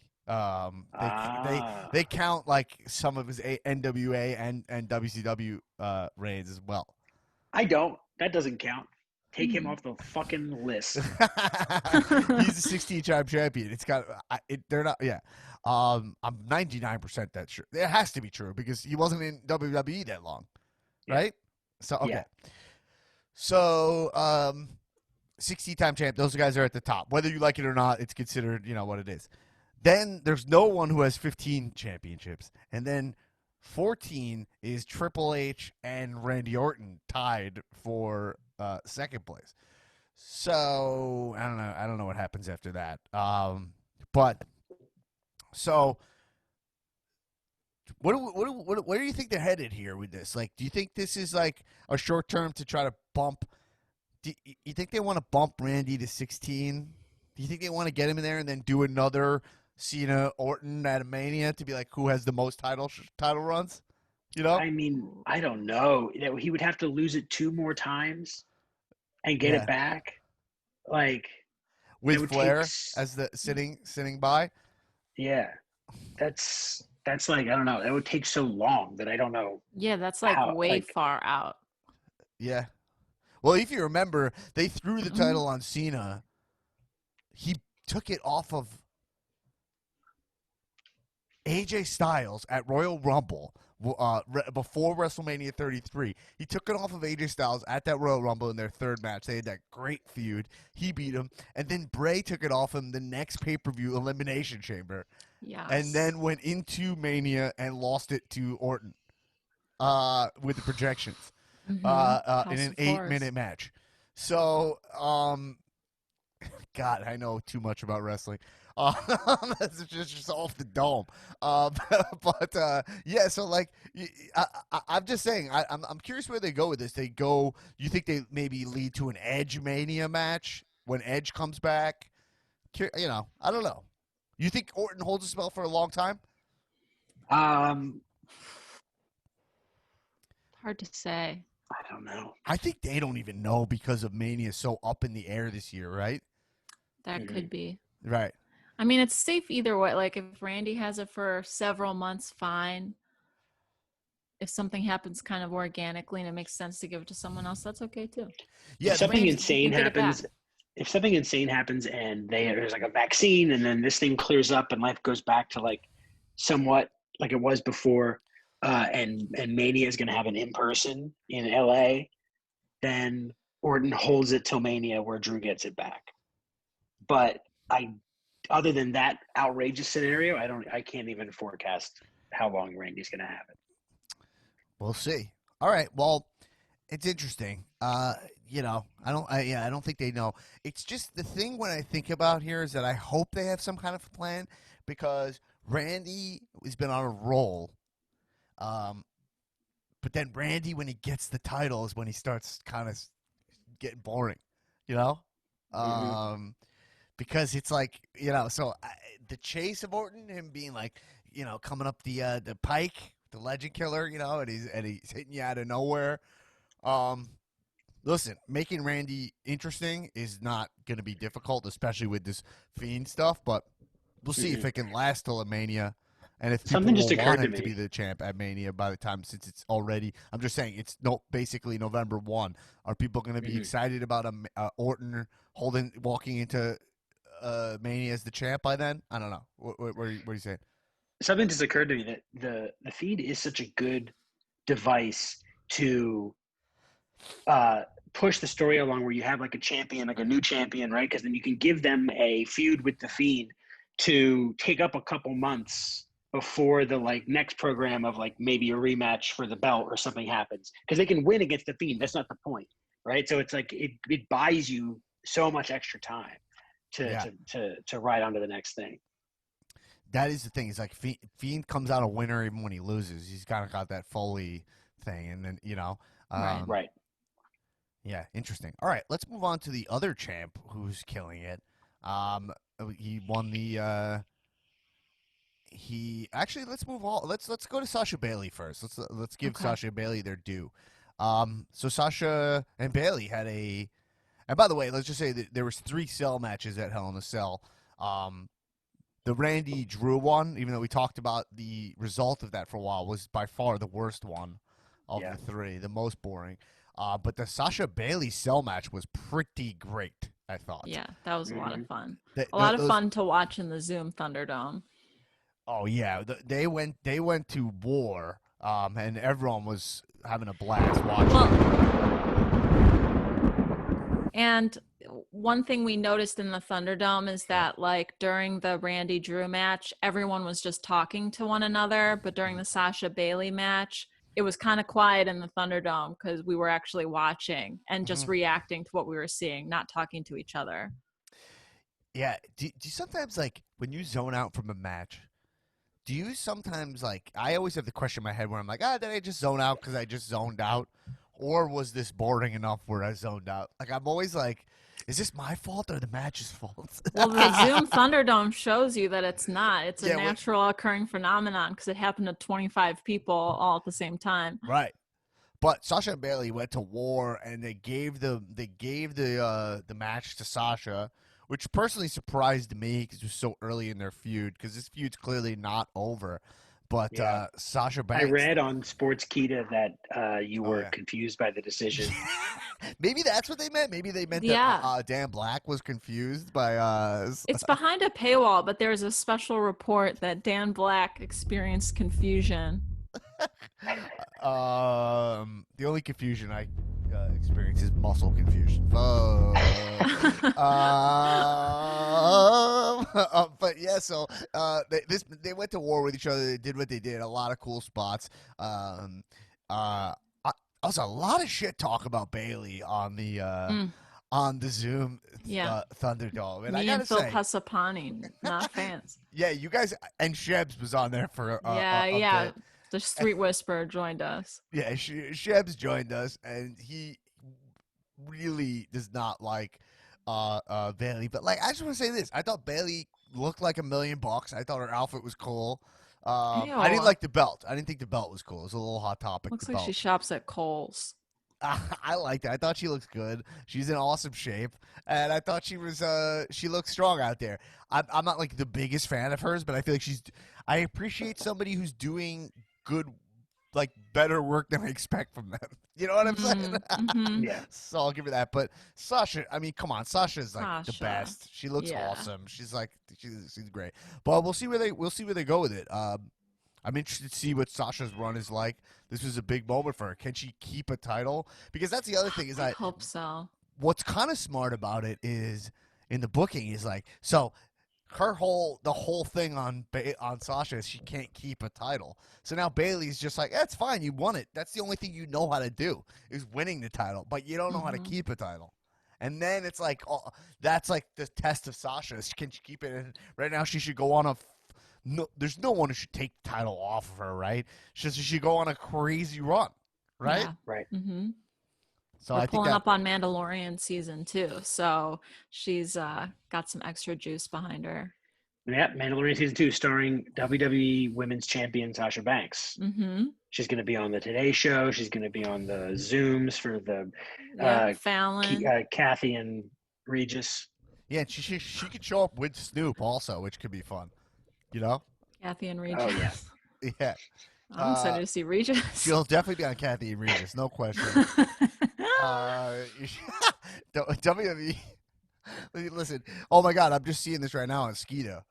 They count like some of his NWA and WCW reigns as well. I don't. That doesn't count. Take him off the fucking list. He's a 16-time champion. It's got they're not. Yeah. I'm 99% that sure. It has to be true because he wasn't in WWE that long, right? So okay. Yeah. So 16-time champ. Those guys are at the top. Whether you like it or not, it's considered what it is. Then there's no one who has 15 championships, and then 14 is Triple H and Randy Orton tied for second place. So I don't know what happens after that. But so where do you think they're headed here with this? Like, do you think this is like a short term to try to bump? Do you think they want to bump Randy to 16? Do you think they want to get him in there and then do another Cena Orton at a Mania to be like who has the most title runs? I mean, I don't know. He would have to lose it 2 more times and get it back. Like with Flair as the sitting by. Yeah. That's like, I don't know. That would take so long that I don't know. Yeah, that's like way far out. Yeah. Well, if you remember, they threw the title on Cena. He took it off of AJ Styles at Royal Rumble before WrestleMania 33. He took it off of AJ Styles at that Royal Rumble in their third match. They had that great feud. He beat him. And then Bray took it off him the next pay-per-view Elimination Chamber. Yes. And then went into Mania and lost it to Orton with the projections in an 8-minute match. So, God, I know too much about wrestling. That's just off the dome. Yeah. So like, I'm just saying. I'm curious where they go with this. You think they maybe lead to an Edge Mania match when Edge comes back? I don't know. You think Orton holds a spell for a long time? Hard to say. I don't know. I think they don't even know because of Mania so up in the air this year, right? That could be. Right. I mean, it's safe either way. Like, if Randy has it for several months, fine. If something happens kind of organically and it makes sense to give it to someone else, that's okay too. Yeah. If something insane happens and there's like a vaccine and then this thing clears up and life goes back to like somewhat like it was before, and Mania is going to have an in-person in LA, then Orton holds it till Mania where Drew gets it back. But other than that outrageous scenario, I can't even forecast how long Randy's going to have it. We'll see. All right. Well, it's interesting. I don't think they know. It's just the thing when I think about here is that I hope they have some kind of plan because Randy has been on a roll. But then Randy, when he gets the title, is when he starts kind of getting boring, because it's like, so the chase of Orton, him being like, coming up the pike, the legend killer, and he's hitting you out of nowhere. Listen, making Randy interesting is not going to be difficult, especially with this Fiend stuff, but we'll see if it can last till a Mania. And if people want him to be the champ at Mania by the time, since it's already, I'm just saying, it's basically November 1. Are people going to be excited about Orton walking into Mania as the champ by then? I don't know. What are you saying? Something just occurred to me that the Fiend is such a good device to push the story along where you have like a champion, like a new champion, right? Because then you can give them a feud with the Fiend to take up a couple months before the like next program of like maybe a rematch for the belt or something happens, because they can win against the Fiend. That's not the point, right? So it's like it buys you so much extra time to ride on to the next thing. That is the thing. It's like Fiend comes out a winner even when he loses. He's kind of got that Foley thing, and then Right. Yeah, interesting. All right, let's move on to the other champ who's killing it. He won the. Let's move on. Let's go to Sasha Bailey first. Let's give Sasha Bailey their due. So Sasha and Bailey had a. And by the way, let's just say that there was 3 cell matches at Hell in a Cell. The Randy Drew one, even though we talked about the result of that for a while, was by far the worst one of the 3, the most boring. But the Sasha Bailey cell match was pretty great, I thought. Yeah, that was a lot of fun. A lot of fun to watch in the Zoom Thunderdome. Oh yeah, they went to war, and everyone was having a blast watching. And one thing we noticed in the Thunderdome is that, like, during the Randy Drew match, everyone was just talking to one another. But during the Sasha Bailey match, it was kind of quiet in the Thunderdome because we were actually watching and just reacting to what we were seeing, not talking to each other. Yeah. Do you sometimes, like, when you zone out from a match, do you sometimes, like, I always have the question in my head where I'm like, did I just zone out because I just zoned out? Or was this boring enough where I zoned out? Like, I'm always like, is this my fault or the match's fault? Well, the Zoom Thunderdome shows you that it's not. It's a natural occurring phenomenon because it happened to 25 people all at the same time. Right. But Sasha and Bailey went to war, and they gave the match to Sasha, which personally surprised me because it was so early in their feud, because this feud's clearly not over. But Sasha Banks. I read on Sportskeeda that you were confused by the decision. Maybe that's what they meant. Maybe they meant that Dan Black was confused by. It's behind a paywall, but there's a special report that Dan Black experienced confusion. The only confusion I experience is muscle confusion. But yeah, so they went to war with each other. They did what they did. A lot of cool spots. Also, a lot of shit talk about Bailey on the Zoom Thunderdome. And Me I gotta and Phil say, Pasapani, not fans. Yeah, you guys, and Shebs was on there for yeah. The Street Whisperer joined us. Yeah, Shebs joined us, and he really does not like Bailey. But like, I just want to say this: I thought Bailey looked like $1 million. I thought her outfit was cool. I didn't like the belt. I didn't think the belt was cool. It was a little hot topic. Looks like she shops at Kohl's. I liked it. I thought she looks good. She's in awesome shape, and I thought she looked strong out there. I'm not like the biggest fan of hers, but I feel like I appreciate somebody who's doing good, like better work than I expect from them. You know what I'm saying? Mm-hmm. Yeah. So I'll give her that. But Sasha, I mean, come on, Sasha's like the best. She looks awesome. She's great. But we'll see where they go with it. I'm interested to see what Sasha's run is like. This was a big moment for her. Can she keep a title? Because that's the other thing is I hope so. What's kind of smart about it is in the booking is like, so the whole thing on Sasha is she can't keep a title. So now Bailey's just like, that's fine, you won it. That's the only thing you know how to do is winning the title, but you don't know how to keep a title. And then it's like, that's like the test of Sasha. Can she keep it? And right now she should go on there's no one who should take the title off of her, right? She should go on a crazy run, right? Yeah. Right. Mm-hmm. So We're I think pulling up on Mandalorian season 2, so she's got some extra juice behind her. Yeah, Mandalorian season 2, starring WWE Women's Champion Sasha Banks. Mm-hmm. She's going to be on the Today Show. She's going to be on the Zooms for the Fallon, Kathy and Regis. Yeah, and she could show up with Snoop also, which could be fun. You know? Kathy and Regis. Oh yeah. Yeah. I'm excited to see Regis. She'll definitely be on Kathy and Regis, no question. WWE. Listen, oh my God, I'm just seeing this right now on Skeeta.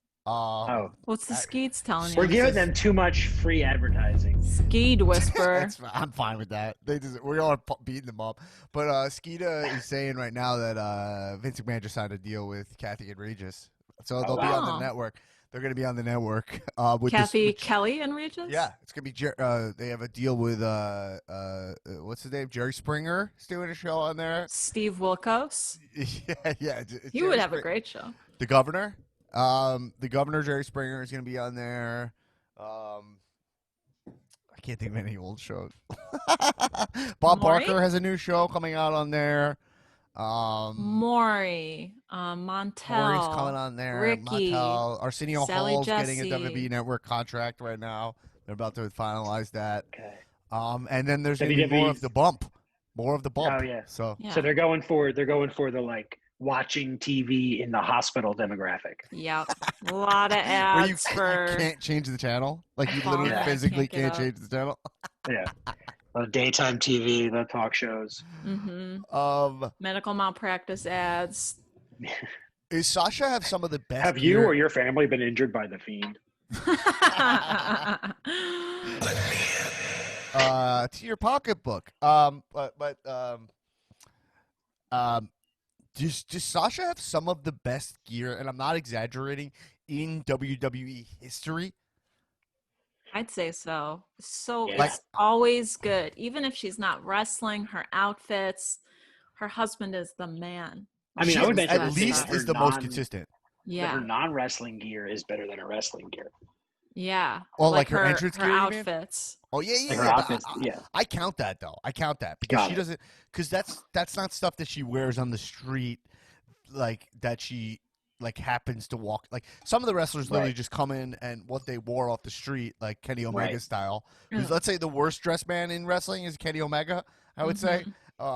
What's the Skeets telling you? We're giving them too much free advertising. Skeed Whisperer. I'm fine with that. We all beating them up. But Skeeta is saying right now that Vince McMahon just signed a deal with Kathy and Regis. So they'll be on the network. They're going to be on the network. With Kathy this, Kelly and Regis? yeah, it's going to be. They have a deal with what's his name? Jerry Springer is doing a show on there. Steve Wilkos. Yeah. He would have a great show. The governor. The governor Jerry Springer is going to be on there. I can't think of any old shows. Bob Maury? Barker has a new show coming out on there. Maury, Montel, Maury's coming on there. Ricky, Montel, Arsenio Sally Hall's getting a Jesse. WWE Network contract right now. They're about to finalize that. Okay. And then there's going to be more of the bump. More of the bump. Oh yeah. So Yeah. So they're going for the like watching TV in the hospital demographic. Yep. A lot of where you ads for can't change the channel. Like you Falling literally back, physically can't can't get change the channel. Yeah. The daytime TV, the talk shows. medical malpractice ads. Is Sasha have some of the best Have you gear- or your family been injured by the Fiend? to your pocketbook. Does Sasha have some of the best gear, and I'm not exaggerating, in WWE history? I'd say so. So Yeah. it's always good. Even if she's not wrestling, her outfits, her husband is the man. I mean, She I would venture at to say least that is her the most non- consistent. that Yeah. her non-wrestling gear is better than her wrestling gear. Yeah. Oh, like her entrance her gear, you mean? outfits. Oh yeah, Like her but outfits, yeah. I count that though. I count that because Got she it. doesn't. Because that's not stuff that she wears on the street, like that she like happens to walk. Like some of the wrestlers literally Right. just come in and what they wore off the street, like Kenny Omega Right. style. 'Cause Ugh. let's say the worst dressed man in wrestling is Kenny Omega. I would say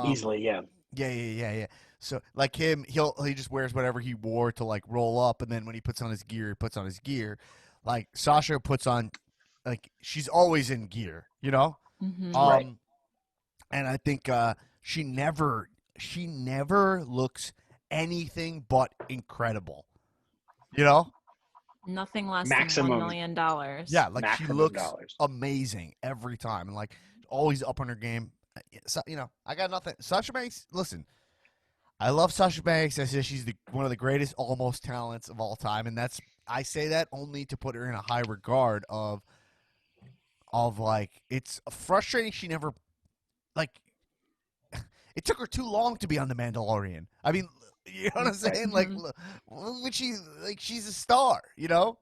Easily, yeah. Yeah. So like him, he just wears whatever he wore to like roll up, and then when he puts on his gear, he puts on his gear. Like Sasha puts on, like she's always in gear, you know. Right. And I think she never looks anything but incredible, you know. Nothing less Maximum. than $1 million. Yeah, like she Maximum looks dollars. amazing every time, and like always up on her game. So, you know, I got nothing. Sasha Banks, listen, I love Sasha Banks. I say she's one of the greatest almost talents of all time, and I say that only to put her in a high regard of like it's frustrating she never like it took her too long to be on The Mandalorian. I mean, you know what I'm saying? Like when she's a star, you know?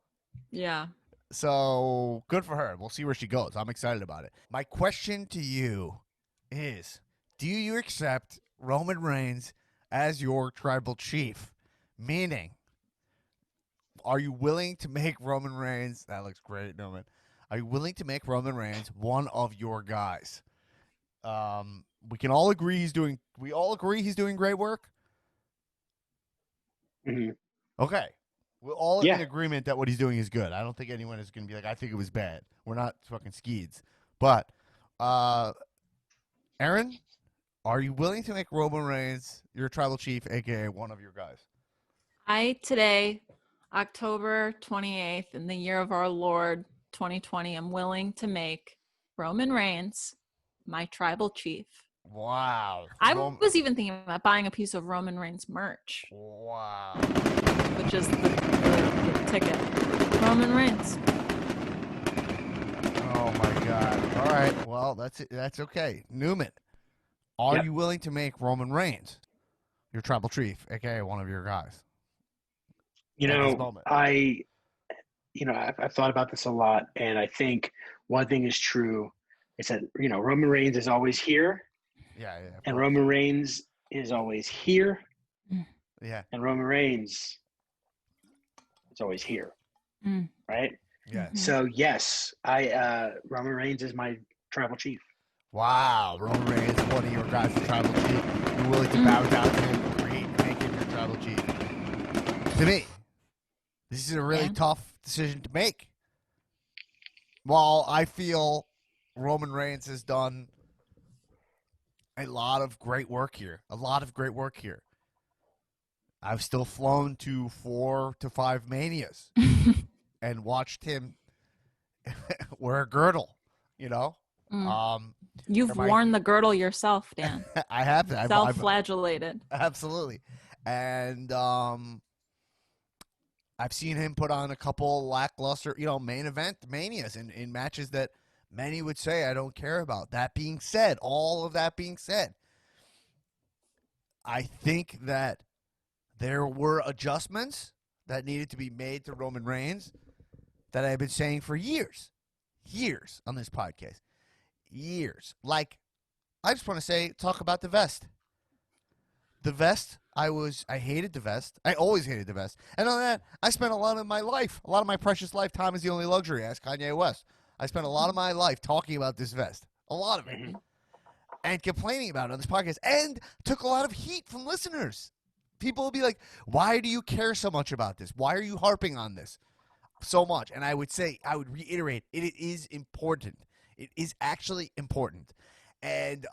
Yeah. So good for her. We'll see where she goes. I'm excited about it. My question to you is, do you accept Roman Reigns as your tribal chief? Meaning, are you willing to make Roman Reigns, that looks great, Newman. Are you willing to make Roman Reigns one of your guys? We can all agree he's doing great work. Mhm. Okay. We're all Yeah. in agreement that what he's doing is good. I don't think anyone is going to be like, I think it was bad. We're not fucking skeeds. But, Erin, are you willing to make Roman Reigns your tribal chief, a.k.a. one of your guys? Today, October 28th, in the year of our Lord 2020, am willing to make Roman Reigns my tribal chief. Wow. I was even thinking about buying a piece of Roman Reigns merch, Wow. which is the ticket. Roman Reigns. Oh, my God. All right. Well, that's it. That's okay. Newman, are Yep. you willing to make Roman Reigns your tribal chief, a.k.a. one of your guys? You At this know, moment. I've thought about this a lot, and I think one thing is true. Is that, Roman Reigns is always here, Yeah. and Roman Reigns is always here, Yeah. and Roman Reigns is always here, Mm. right? Yeah. So yes, Roman Reigns is my tribal chief. Wow, Roman Reigns, one of your guys, the tribal chief. You're willing to bow down to him, agree to make him your tribal chief. To me, this is a really tough decision to make. While I feel Roman Reigns has done a lot of great work here, I've still flown to 4 to 5 Manias and watched him wear a girdle, you know? You've worn the girdle yourself, Dan. I have. Self-flagellated. Absolutely. And I've seen him put on a couple lackluster, main event manias in matches that many would say I don't care about. That being said, all of that being said, I think that there were adjustments that needed to be made to Roman Reigns that I've been saying for years on this podcast. Years. Like, I just want to talk about the vest. The vest, I hated the vest. I always hated the vest. And on that, I spent a lot of my precious life, time is the only luxury, ask Kanye West. I spent a lot of my life talking about this vest. A lot of it. And complaining about it on this podcast. And took a lot of heat from listeners. People will be like, why do you care so much about this? Why are you harping on this so much? And I would reiterate, it is important. It is actually important. And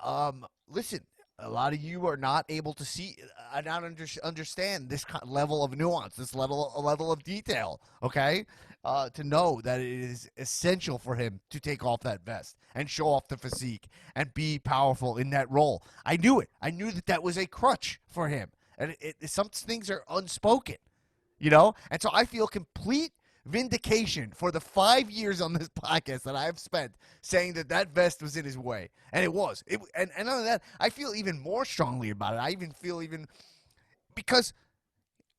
listen, a lot of you are not able to see, understand this level of nuance, this level of detail, okay? To know that it is essential for him to take off that vest and show off the physique and be powerful in that role. I knew it. I knew that was a crutch for him. And some things are unspoken, And so I feel complete vindication for the 5 years on this podcast that I've spent saying that vest was in his way. And it was. And other than that, I feel even more strongly about it. I even feel because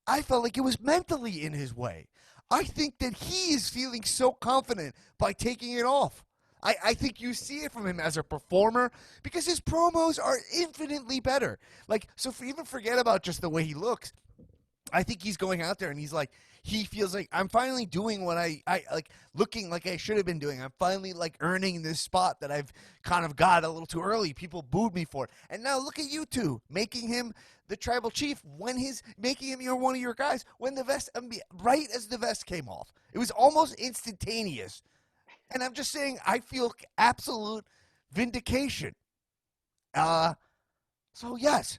I felt like it was mentally in his way. I think that he is feeling so confident by taking it off. I think you see it from him as a performer because his promos are infinitely better. Like, so even forget about just the way he looks. I think he's going out there and he feels like I'm finally doing what I like, looking like I should have been doing. I'm finally like earning this spot that I've kind of got a little too early. People booed me for it. And now look at you two making him the tribal chief making him one of your guys when the vest, right as the vest came off. It was almost instantaneous. And I'm just saying, I feel absolute vindication. So yes,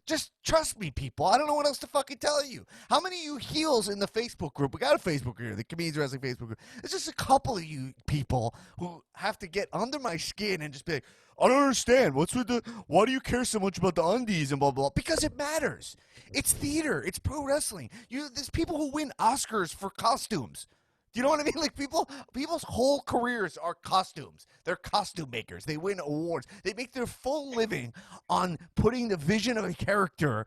just trust me, people. I don't know what else to fucking tell you. How many of you heels in the Facebook group? We got a Facebook group, the Comedians Wrestling Facebook group. There's just a couple of you people who have to get under my skin and just be like, I don't understand. Why do you care so much about the undies and blah, blah, blah? Because it matters. It's theater. It's pro wrestling. There's people who win Oscars for costumes. Do you know what I mean? Like people's whole careers are costumes. They're costume makers. They win awards. They make their full living on putting the vision of a character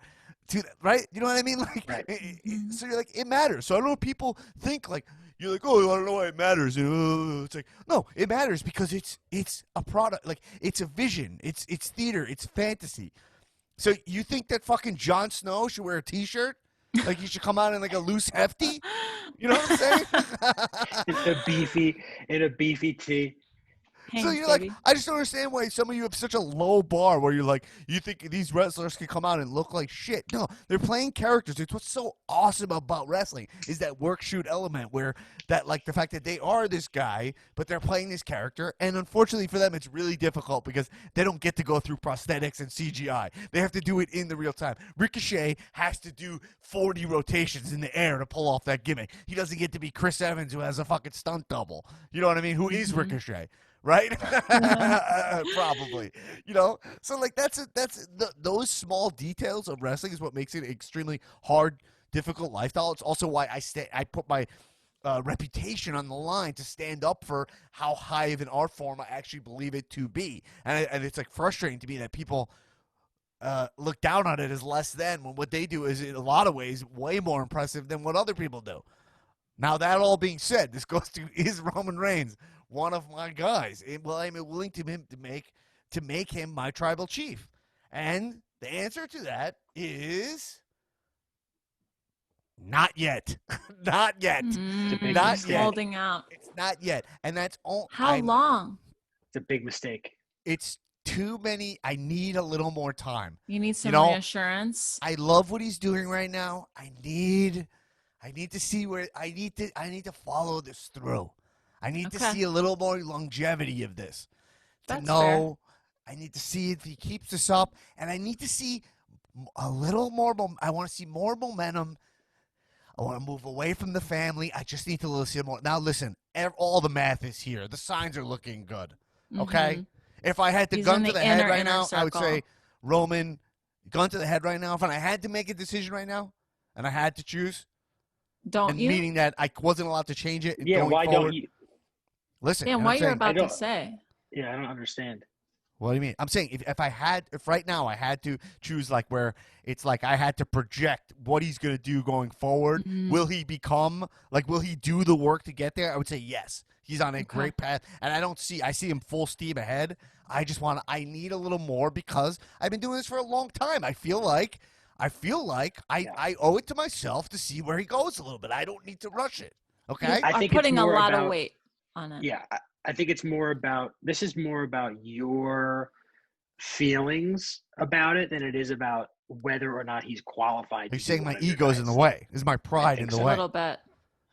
to, right? You know what I mean? Like, right. So you're like, it matters. So I don't know if people think like, you're like, oh, I don't know why it matters. It's like, no, it matters because it's a product. Like, it's a vision. It's theater. It's fantasy. So you think that fucking Jon Snow should wear a T-shirt? Like he should come out in like a loose hefty? You know what I'm saying? in a beefy tee. So you're like, I just don't understand why some of you have such a low bar where you're like, you think these wrestlers can come out and look like shit. No, they're playing characters. It's what's so awesome about wrestling is that work shoot element where that, like, the fact that they are this guy, but they're playing this character. And unfortunately for them, it's really difficult because they don't get to go through prosthetics and CGI. They have to do it in the real time. Ricochet has to do 40 rotations in the air to pull off that gimmick. He doesn't get to be Chris Evans, who has a fucking stunt double. You know what I mean? Who is Ricochet? Right? Probably. So like those small details of wrestling is what makes it an extremely hard, difficult lifestyle. It's also why I put my reputation on the line to stand up for how high of an art form I actually believe it to be. And it's like frustrating to me that people look down on it as less than when what they do is in a lot of ways way more impressive than what other people do. Now, that all being said, this goes to, is Roman Reigns one of my guys? Well, I'm willing to make him my tribal chief. And the answer to that is not yet. Not yet. Not yet. Holding out. It's not yet. And that's all. How long? It's a big mistake. It's too many. I need a little more time. You need some reassurance. I love what he's doing right now. I need to see where I need to follow this through. I need to see a little more longevity of this. That's fair. I need to see if he keeps this up, and I need to see a little more. I want to see more momentum. I want to move away from the family. I just need to listen more. Now, listen, all the math is here. The signs are looking good. Okay? Mm-hmm. If I had the gun to the head right now, I would say Roman, gun to the head right now. If I had to make a decision right now, and I had to choose, Don't and you? meaning that I wasn't allowed to change it. Yeah, going why forward. don't you? Listen? Dan, and what I'm you're saying, about to don't- say. Yeah, I don't understand. what do you mean? I'm saying if right now I had to choose like where it's like I had to project what he's going to do going forward, will he become like, will he do the work to get there? I would say yes. He's on a great path, and I see him full steam ahead. I need a little more because I've been doing this for a long time. I feel like I owe it to myself to see where he goes a little bit. I don't need to rush it. Okay. I Are think it's putting a more lot of about- weight on it. Yeah, I think it's more about this is more about your feelings about it than it is about whether or not he's qualified. You're to saying do my one of your ego's in the guys. way. Is my pride in think the so. A way?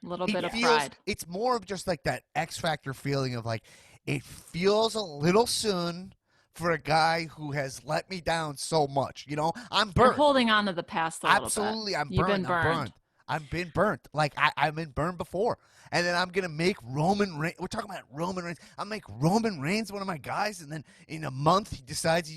little bit of feels, pride. It's more of just like that X Factor feeling of like, it feels a little soon for a guy who has let me down so much. You know, I'm You're burnt. holding on to the past a little Absolutely, bit. I'm You've burned. been burned. I've been burnt. Like I've been burned before. And then I'm gonna make Roman Reigns. We're talking about Roman Reigns. I'll make Roman Reigns one of my guys, and then in a month he decides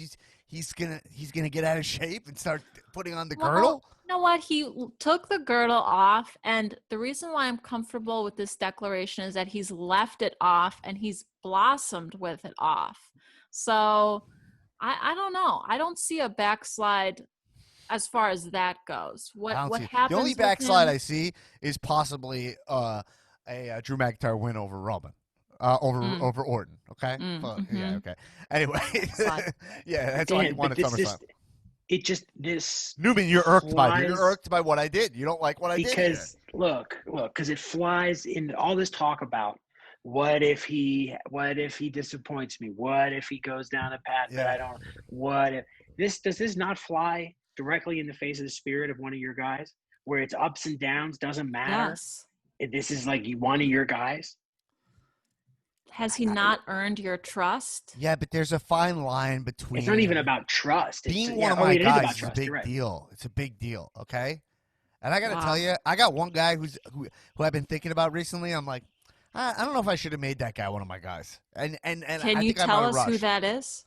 he's gonna get out of shape and start putting on the girdle. You know what? He took the girdle off, and the reason why I'm comfortable with this declaration is that he's left it off and he's blossomed with it off. So I don't know. I don't see a backslide as far as that goes. I don't What see it. happens? The only with backslide him- I see is possibly a Drew McIntyre win over Roman. Over Orton, okay? Yeah, okay. Anyway, Slide. yeah, that's why Dan, you wanted but SummerSlam. This Newman, you're irked by it. You're flies- irked by what I did. You don't like what I did here. because look, because it flies in all this talk about what if he disappoints me? What if he goes down a path that I don't? What if does this not fly directly in the face of the spirit of one of your guys, where it's ups and downs doesn't matter? Yes. This is like one of your guys. Has he not earned your trust? Yeah, but there's a fine line between. It's not even about trust. Being It's, one of yeah, my it is about guys is a trust, big you're right. deal. It's a big deal, okay? And I got to Wow. tell you, I got one guy who I've been thinking about recently. I'm like, I don't know if I should have made that guy one of my guys. And Can I you think I tell might us who rush. that is?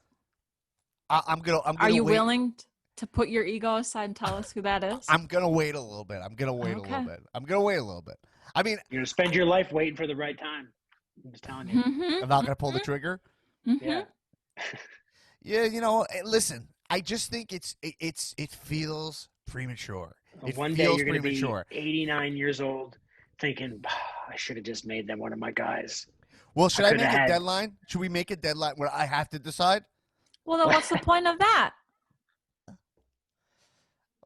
I'm gonna Are you wait. willing to put your ego aside and tell us who that is? I'm gonna wait a little bit. I'm gonna wait a little Okay. bit. I'm gonna wait a little bit. I mean, You're gonna spend your life waiting for the right time. I'm just telling you. Mhm, I'm not gonna pull the trigger. mhm. Yeah. Yeah, you know, listen. I just think it feels premature. It One day feels you're going to be premature. 89 years old thinking, I should have just made them one of my guys. Well, should I coulda make a had- deadline? Should we make a deadline where I have to decide? Well, then what's the point of that?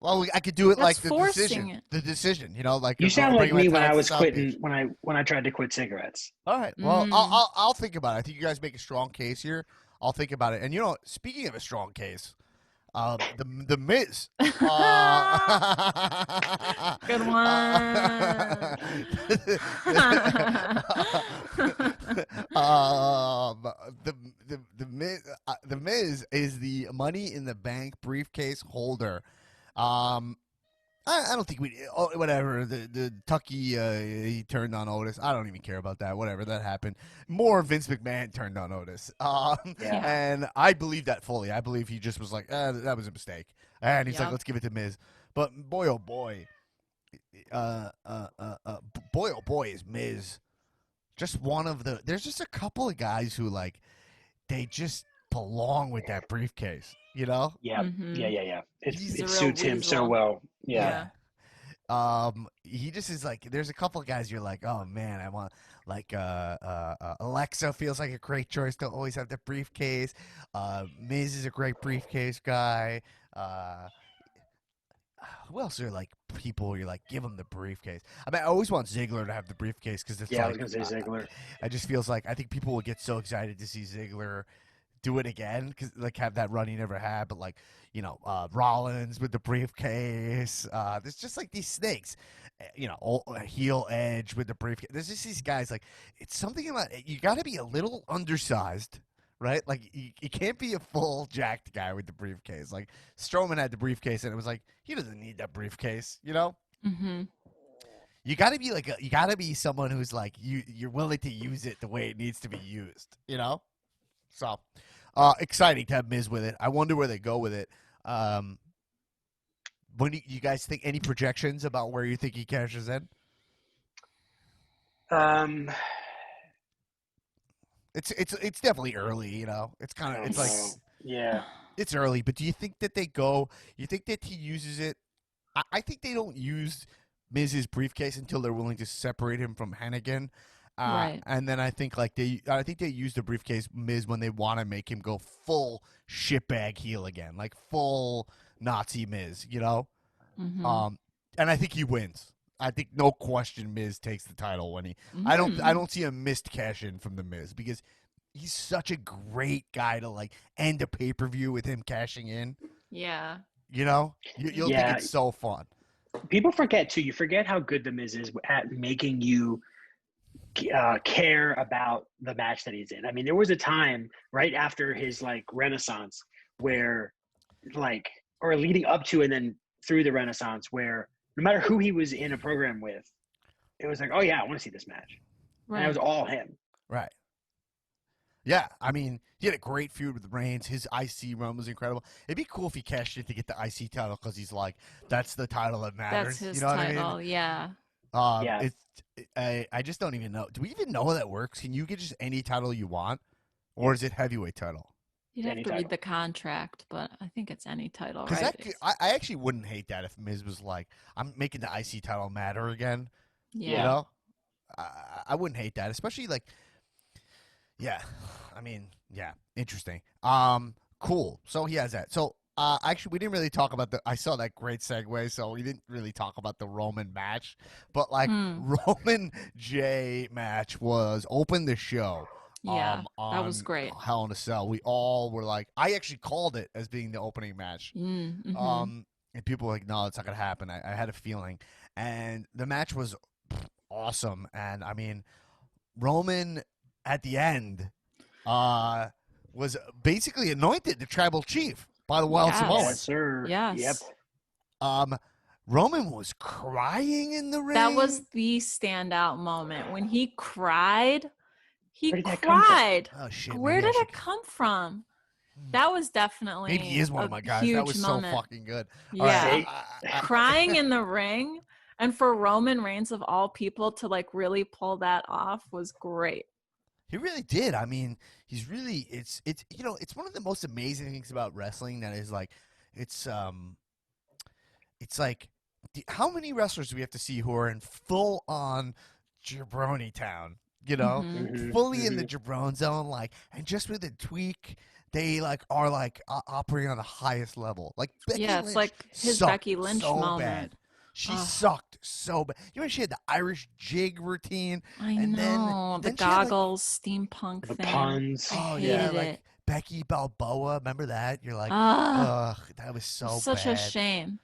Well, I could do it That's like the forcing decision. it. The decision, you know, like You if sound I'll like bring me my when I tax was South quitting, Beach. when I tried to quit cigarettes. All right. Well, Mm. I'll think about it. I think you guys make a strong case here. I'll think about it. And you know, speaking of a strong case, the Miz. Good The Miz is the Money in the Bank briefcase holder. I don't think whatever the Tucky he turned on Otis. I don't even care about that. Whatever that happened. More Vince McMahon turned on Otis. And I believe that fully. I believe he just was like, that was a mistake, and he's like, Yeah. let's give it to Miz. But boy, oh boy, is Miz just one of the. There's just a couple of guys who like they just belong with that briefcase. You know. Yeah, Mhm. yeah. He's a It real suits him so weasel. well. Yeah. He just is like. There's a couple of guys you're like, oh man, I want like Alexa feels like a great choice to always have the briefcase. Miz is a great briefcase guy. Who else are like people you're like give him the briefcase? I mean, I always want Ziggler to have the briefcase because it's Yeah, I like was gonna say Ziggler. I just feels like I think people will get so excited to see Ziggler do it again because like have that run he never had. But like you know, Rollins with the briefcase. There's just like these snakes. You know, heel Edge with the briefcase. There's just these guys like it's something about you got to be a little undersized. Right? Like, you can't be a full jacked guy with the briefcase. Like, Strowman had the briefcase, and it was like, he doesn't need that briefcase, you know? Mm-hmm. You gotta be like, you gotta be someone who's like, you're willing to use it the way it needs to be used, you know? So, exciting to have Miz with it. I wonder where they go with it. when do you guys think any projections about where you think he cashes in? It's definitely early, you know. It's kind of it's like yeah. it's early, but do you think that they go? You think that he uses it? I think they don't use Miz's briefcase until they're willing to separate him from Hennigan. Right. And then I think I think they use the briefcase Miz when they want to make him go full shitbag heel again, like full Nazi Miz, you know. Mm-hmm. And I think he wins. I think no question Miz takes the title when he. I don't see a missed cash in from the Miz because he's such a great guy to like end a pay-per-view with him cashing in. Yeah. You know, you'll think it's so fun. People forget too. You forget how good the Miz is at making you care about the match that he's in. I mean, there was a time right after his like Renaissance where, like, or leading up to and then through the Renaissance, where no matter who he was in a program with, it was like, oh yeah, I want to see this match. Right. And it was all him. Right. Yeah, I mean, he had a great feud with Reigns. His IC run was incredible. It'd be cool if he cashed in to get the IC title because he's like, that's the title that matters. That's his you know title. what I mean? Yeah. Yeah. I just don't even know. Do we even know how that works? Can you get just any title you want, or is it heavyweight title? You'd have Any to title. read the contract, but I think it's any title, Because right? I actually wouldn't hate that if Miz was like, I'm making the IC title matter again. Yeah. You know, I wouldn't hate that, especially like, yeah, I mean, yeah, interesting. Cool. So he has that. So actually, we didn't really talk about I saw that great segue, so we didn't really talk about the Roman match, but like Roman J match opened the show. Yeah, that was great. Hell in a Cell. We all were like, I actually called it as being the opening match. Mm-hmm. And people were like, no, it's not gonna happen. I had a feeling, and the match was awesome. And I mean, Roman at the end was basically anointed the tribal chief by the Wild Yes. Samoans. Yes, sir. Yes. Yep. Roman was crying in the ring. That was the standout moment when he cried. He Where did that come from? cried. Oh shit! Where maybe I did it should- come from? That was definitely Maybe he is one a of my guys. huge That was moment. so fucking good. All Yeah. right, Crying in the ring, and for Roman Reigns of all people to like really pull that off was great. He really did. I mean, he's really it's you know, it's one of the most amazing things about wrestling that is like it's like how many wrestlers do we have to see who are in full on jabroni town, you know? Mhm. Fully in the jabron zone, like, and just with a tweak they like are like operating on the highest level. Like Becky Yeah, it's Lynch like his sucked Becky Lynch so moment. bad. She Ugh. sucked so bad. You know, she had the Irish jig routine. I And then- know then the she had, like- goggles, steampunk The thing. puns. I Oh hated yeah, it. like Becky Balboa. Remember that? You're like, Ah, ugh, that was so such bad. a shame.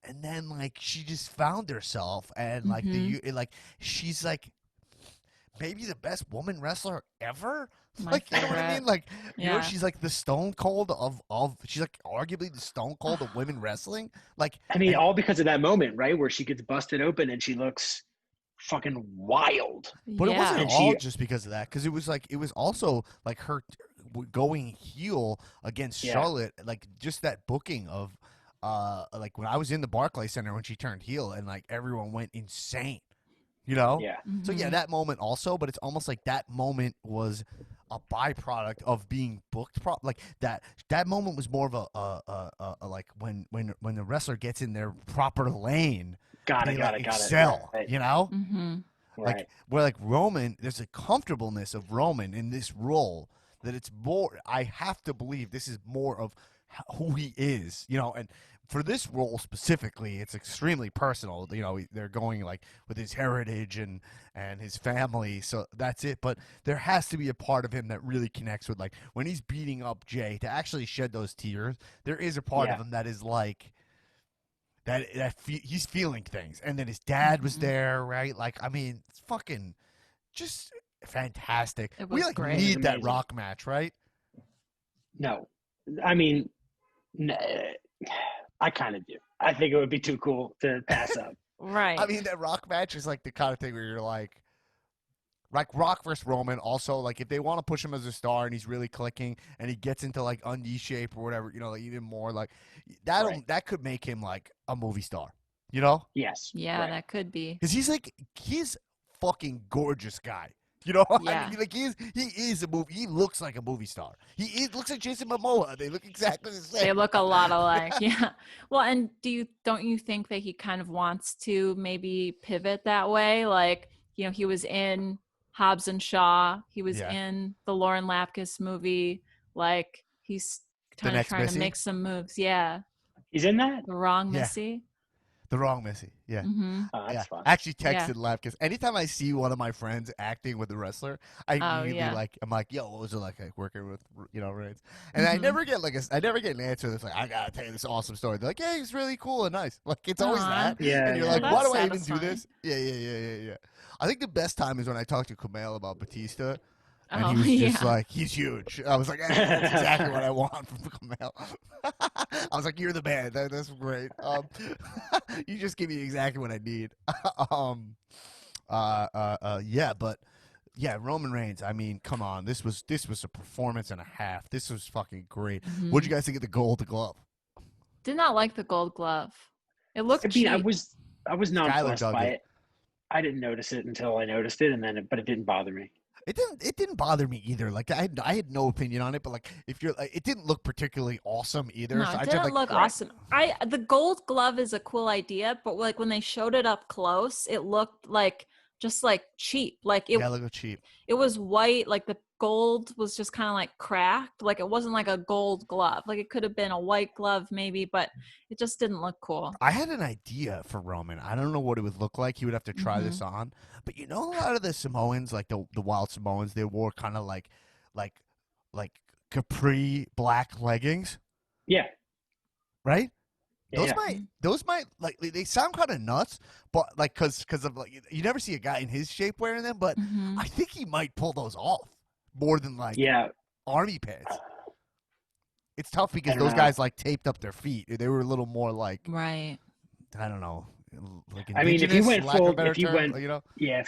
And then like she just found herself, and like like she's like maybe the best woman wrestler ever. My Like, you know what I favorite. mean? Like, you know, Yeah. she's like the Stone Cold of she's like arguably the Stone Cold of women wrestling. Like, I mean, and- all because of that moment, right, where she gets busted open and she looks fucking wild. But it Yeah. wasn't And all she- just because of that, because it was also like her going heel against Yeah. Charlotte, like just that booking of like when I was in the Barclays Center when she turned heel, and like everyone went insane, you know? Yeah. So yeah, Mhm. that moment also, but it's almost like that moment was a byproduct of being booked. Like that moment was more of a like when the wrestler gets in their proper lane, Got they it. Got like it. Got excel, it. Right. you know? Mhm. Right. Like where like Roman, there's a comfortableness of Roman in this role that it's more. I have to believe this is more of who he is, you know. And for this role specifically, it's extremely personal. You know, they're going like with his heritage and his family, so that's it. But there has to be a part of him that really connects with like when he's beating up Jay to actually shed those tears. There is a part of Yeah. him that is like. He's feeling things, and then his dad was there, right? Like, I mean, it's fucking just fantastic. It We was like great. need It was that amazing. Rock match, right? No, I mean, I kind of do. I think it would be too cool to pass up. Right. I mean, that Rock match is like the kind of thing where you're like, like Rock versus Roman. Also, like if they want to push him as a star and he's really clicking and he gets into like undie shape or whatever, you know, like even more like that could make him like a movie star. You know? Yes. Yeah, that could be. Because he's fucking gorgeous guy. You know? Yeah. I mean, like he is a movie. He looks like a movie star. Looks like Jason Momoa. They look exactly the same. They look a lot alike. Yeah. Well, and don't you think that he kind of wants to maybe pivot that way? Like, you know, he was in Hobbs and Shaw. He was in the Lauren Lapkus movie. Like, he's kind of trying to make some moves. Yeah. He's in that? The Wrong Missy. The Wrong Missy. Yeah. Mm-hmm. Oh, that's fun. I actually texted Lapkus. Anytime I see one of my friends acting with a wrestler, I immediately I'm like, yo, what was it like working with, you know, Reigns? And I never get an answer that's like, I gotta tell you this awesome story. They're like, hey, he's really cool and nice. Like it's always that. Yeah. And you're like, Well, why do that's I even do satisfying. this? Yeah. I think the best time is when I talked to Kumail about Batista. And Oh, he was just like, he's huge. I was like, hey, that's exactly what I want from Kumail. I was like, you're the man. That's great. You just give me exactly what I need. Roman Reigns. I mean, come on. This was a performance and a half. This was fucking great. Mm-hmm. What'd you guys think of the gold glove? Did not like the gold glove. It looked I mean, cheap. I was not Skylar impressed dug by it. it. I didn't notice it until I noticed it, but it didn't bother me. It didn't bother me either. Like I had no opinion on it, but like if you're, like, it didn't look particularly awesome either. No, So it didn't look awesome. The gold glove is a cool idea, but like when they showed it up close, it looked like just like cheap. Like it looked cheap. It was white, like the gold was just kind of like cracked. Like it wasn't like a gold glove. Like it could have been a white glove maybe, but it just didn't look cool. I had an idea for Roman. I don't know what it would look like. He would have to try this on. But you know, a lot of the Samoans, like the wild Samoans, they wore kind of like capri black leggings. Yeah. Right? Yeah. Those might like they sound kind of nuts, but like because of like you never see a guy in his shape wearing them, but I think he might pull those off more than like army pants. It's tough because those guys like taped up their feet. They were a little more like right. I don't know. Like I mean, if he went full, if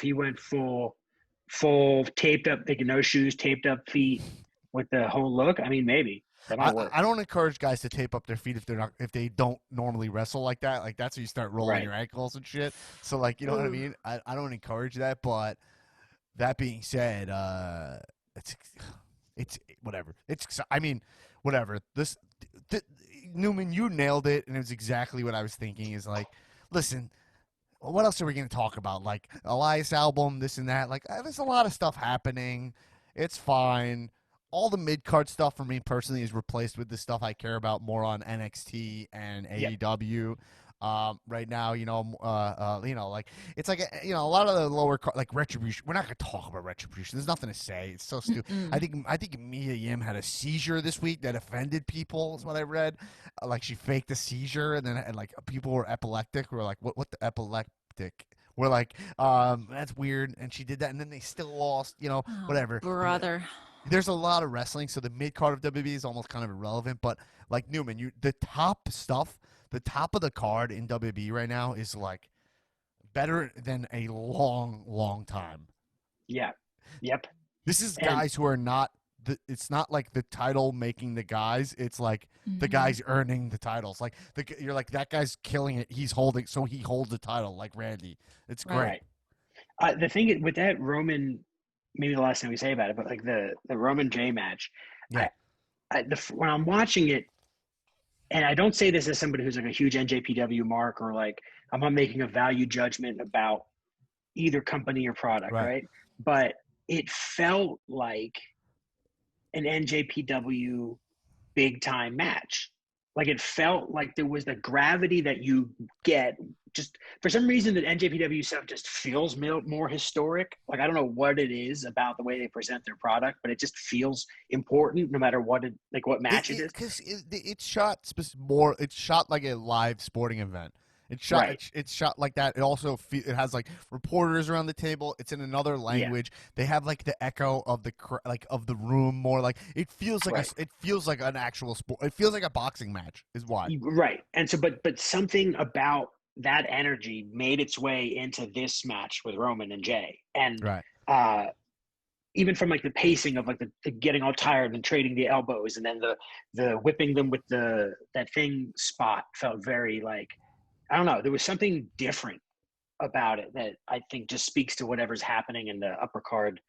he went full taped up, like no shoes, taped up feet with the whole look. I mean, maybe that might work. I don't encourage guys to tape up their feet if they don't normally wrestle like that. Like that's when you start rolling your ankles and shit. So like, you know what I mean? I don't encourage that. But that being said, it's whatever. Whatever. Newman, you nailed it, and it was exactly what I was thinking. Is like, listen, what else are we going to talk about? Like Elias album, this and that. Like, there's a lot of stuff happening. It's fine. All the mid-card stuff for me personally is replaced with the stuff I care about more on NXT and AEW. Right now, like it's like a lot of the lower like Retribution. We're not gonna talk about Retribution. There's nothing to say. It's so stupid. I think Mia Yim had a seizure this week that offended people. Is what I read. Like she faked a seizure, and then like people were epileptic. We're like, what the epileptic? We're like, that's weird. And she did that, and then they still lost. Whatever. Brother. There's a lot of wrestling, so the mid card of WWE is almost kind of irrelevant. But like Newman, the top stuff. The top of the card in WWE right now is like better than a long, long time. Yeah. Yep. This is guys who are not. It's not like the title making the guys. It's like the guys earning the titles. Like you're like that guy's killing it. He's holding, so he holds the title like Randy. It's great. Right. The thing with that Roman, maybe the last thing we say about it, but like the Roman J match. Yeah. When I'm watching it. And I don't say this as somebody who's like a huge NJPW mark or like I'm not making a value judgment about either company or product, right? But it felt like an NJPW big time match. Like it felt like there was the gravity that you get. Just for some reason, the NJPW stuff just feels more historic. Like I don't know what it is about the way they present their product, but it just feels important no matter what what match it is. Because it's shot more. It's shot like a live sporting event. It's shot. It's shot like that. It also it has like reporters around the table. It's in another language. They have like the echo of the room more. Like it feels like it feels like an actual sport. It feels like a boxing match. Is why. Right. And so, but something about that energy made its way into this match with Roman and Jay. And even from like the pacing of like the getting all tired and trading the elbows, and then the whipping them with that thing spot felt very like, I don't know, there was something different about it that I think just speaks to whatever's happening in the upper card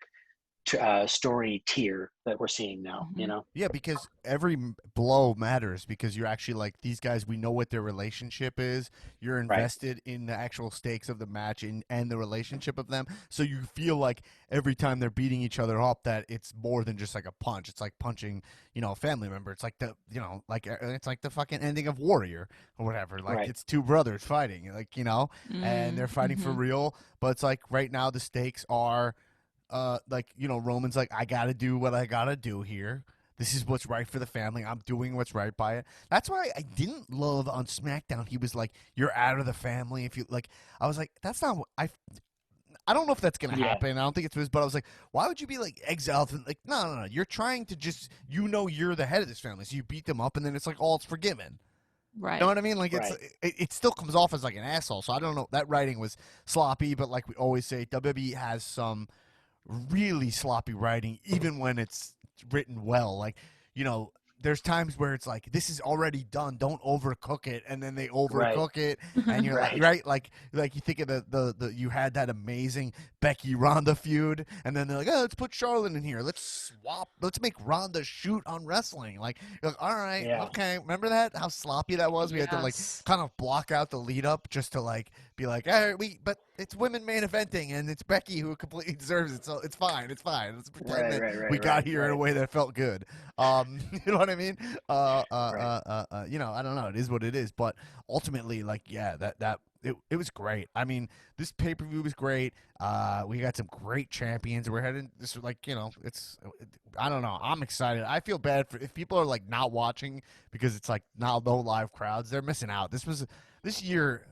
story tier that we're seeing now, you know? Yeah, because every blow matters, because you're actually like, these guys, we know what their relationship is. You're invested in the actual stakes of the match and the relationship of them. So you feel like every time they're beating each other up that it's more than just like a punch. It's like punching, a family member. It's like it's like the fucking ending of Warrior or whatever. Like it's two brothers fighting, like, and they're fighting for real. But it's like right now the stakes are Roman's like, I gotta do what I gotta do here. This is what's right for the family. I'm doing what's right by it. That's why I didn't love on SmackDown. He was like, you're out of the family. If you like, I was like, that's not what I don't know if that's gonna happen. I don't think it's this, but I was like, why would you be like exiled? Like, no. You're trying to just, you're the head of this family, so you beat them up, and then it's like, it's forgiven. Right. You know what I mean? Like, it still comes off as like an asshole. So I don't know. That writing was sloppy, but like we always say, WWE has some really sloppy writing, even when it's written well. Like, there's times where it's like, this is already done, don't overcook it, and then they overcook it, and you're like you think of the you had that amazing Becky Ronda feud, and then they're like, let's put Charlotte in here, let's make Ronda shoot on wrestling. Like, you're like, all right, okay, remember that, how sloppy that was? We had to like kind of block out the lead up just to like be like, but it's women main eventing, and it's Becky who completely deserves it, so it's fine. Let's pretend that we got here in a way that felt good. You know what I mean? I don't know. It is what it is. But ultimately, like, it was great. I mean, this pay-per-view was great. We got some great champions. We're heading this, like, I don't know. I'm excited. I feel bad if people are like not watching because it's like now no live crowds. They're missing out. This year.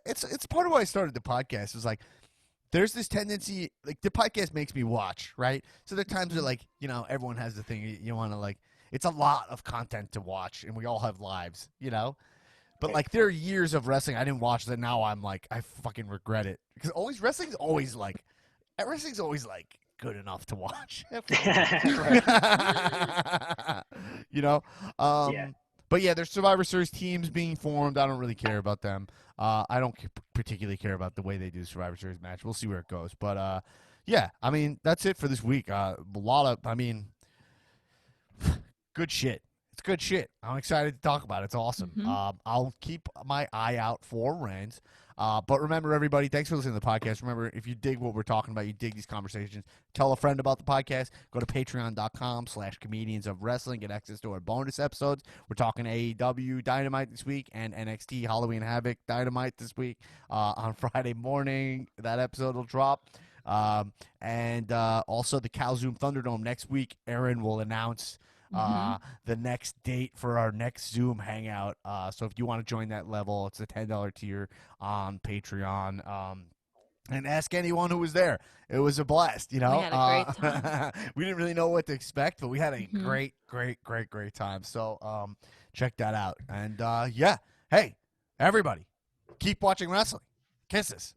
It's part of why I started the podcast. It was like, there's this tendency, like, the podcast makes me watch, right? So there are times where, like, everyone has the thing you want to, like, it's a lot of content to watch, and we all have lives, But, like, there are years of wrestling I didn't watch that now I'm like, I fucking regret it. Because wrestling's always, like, good enough to watch. But yeah, there's Survivor Series teams being formed. I don't really care about them. I don't particularly care about the way they do the Survivor Series match. We'll see where it goes. But yeah, I mean, that's it for this week. Good shit. It's good shit. I'm excited to talk about it. It's awesome. I'll keep my eye out for Reigns. But remember, everybody, thanks for listening to the podcast. Remember, if you dig what we're talking about, you dig these conversations, tell a friend about the podcast. Go to patreon.com/comedians of wrestling. Get access to our bonus episodes. We're talking AEW Dynamite this week and NXT Halloween Havoc Dynamite this week. On Friday morning, that episode will drop. And also the Calzoom Thunderdome next week. Erin will announce the next date for our next Zoom hangout. So if you want to join that level, it's a $10 tier on Patreon. And ask anyone who was there. It was a blast, We had a great time. We didn't really know what to expect, but we had a great time. So check that out. And hey, everybody, keep watching wrestling. Kisses.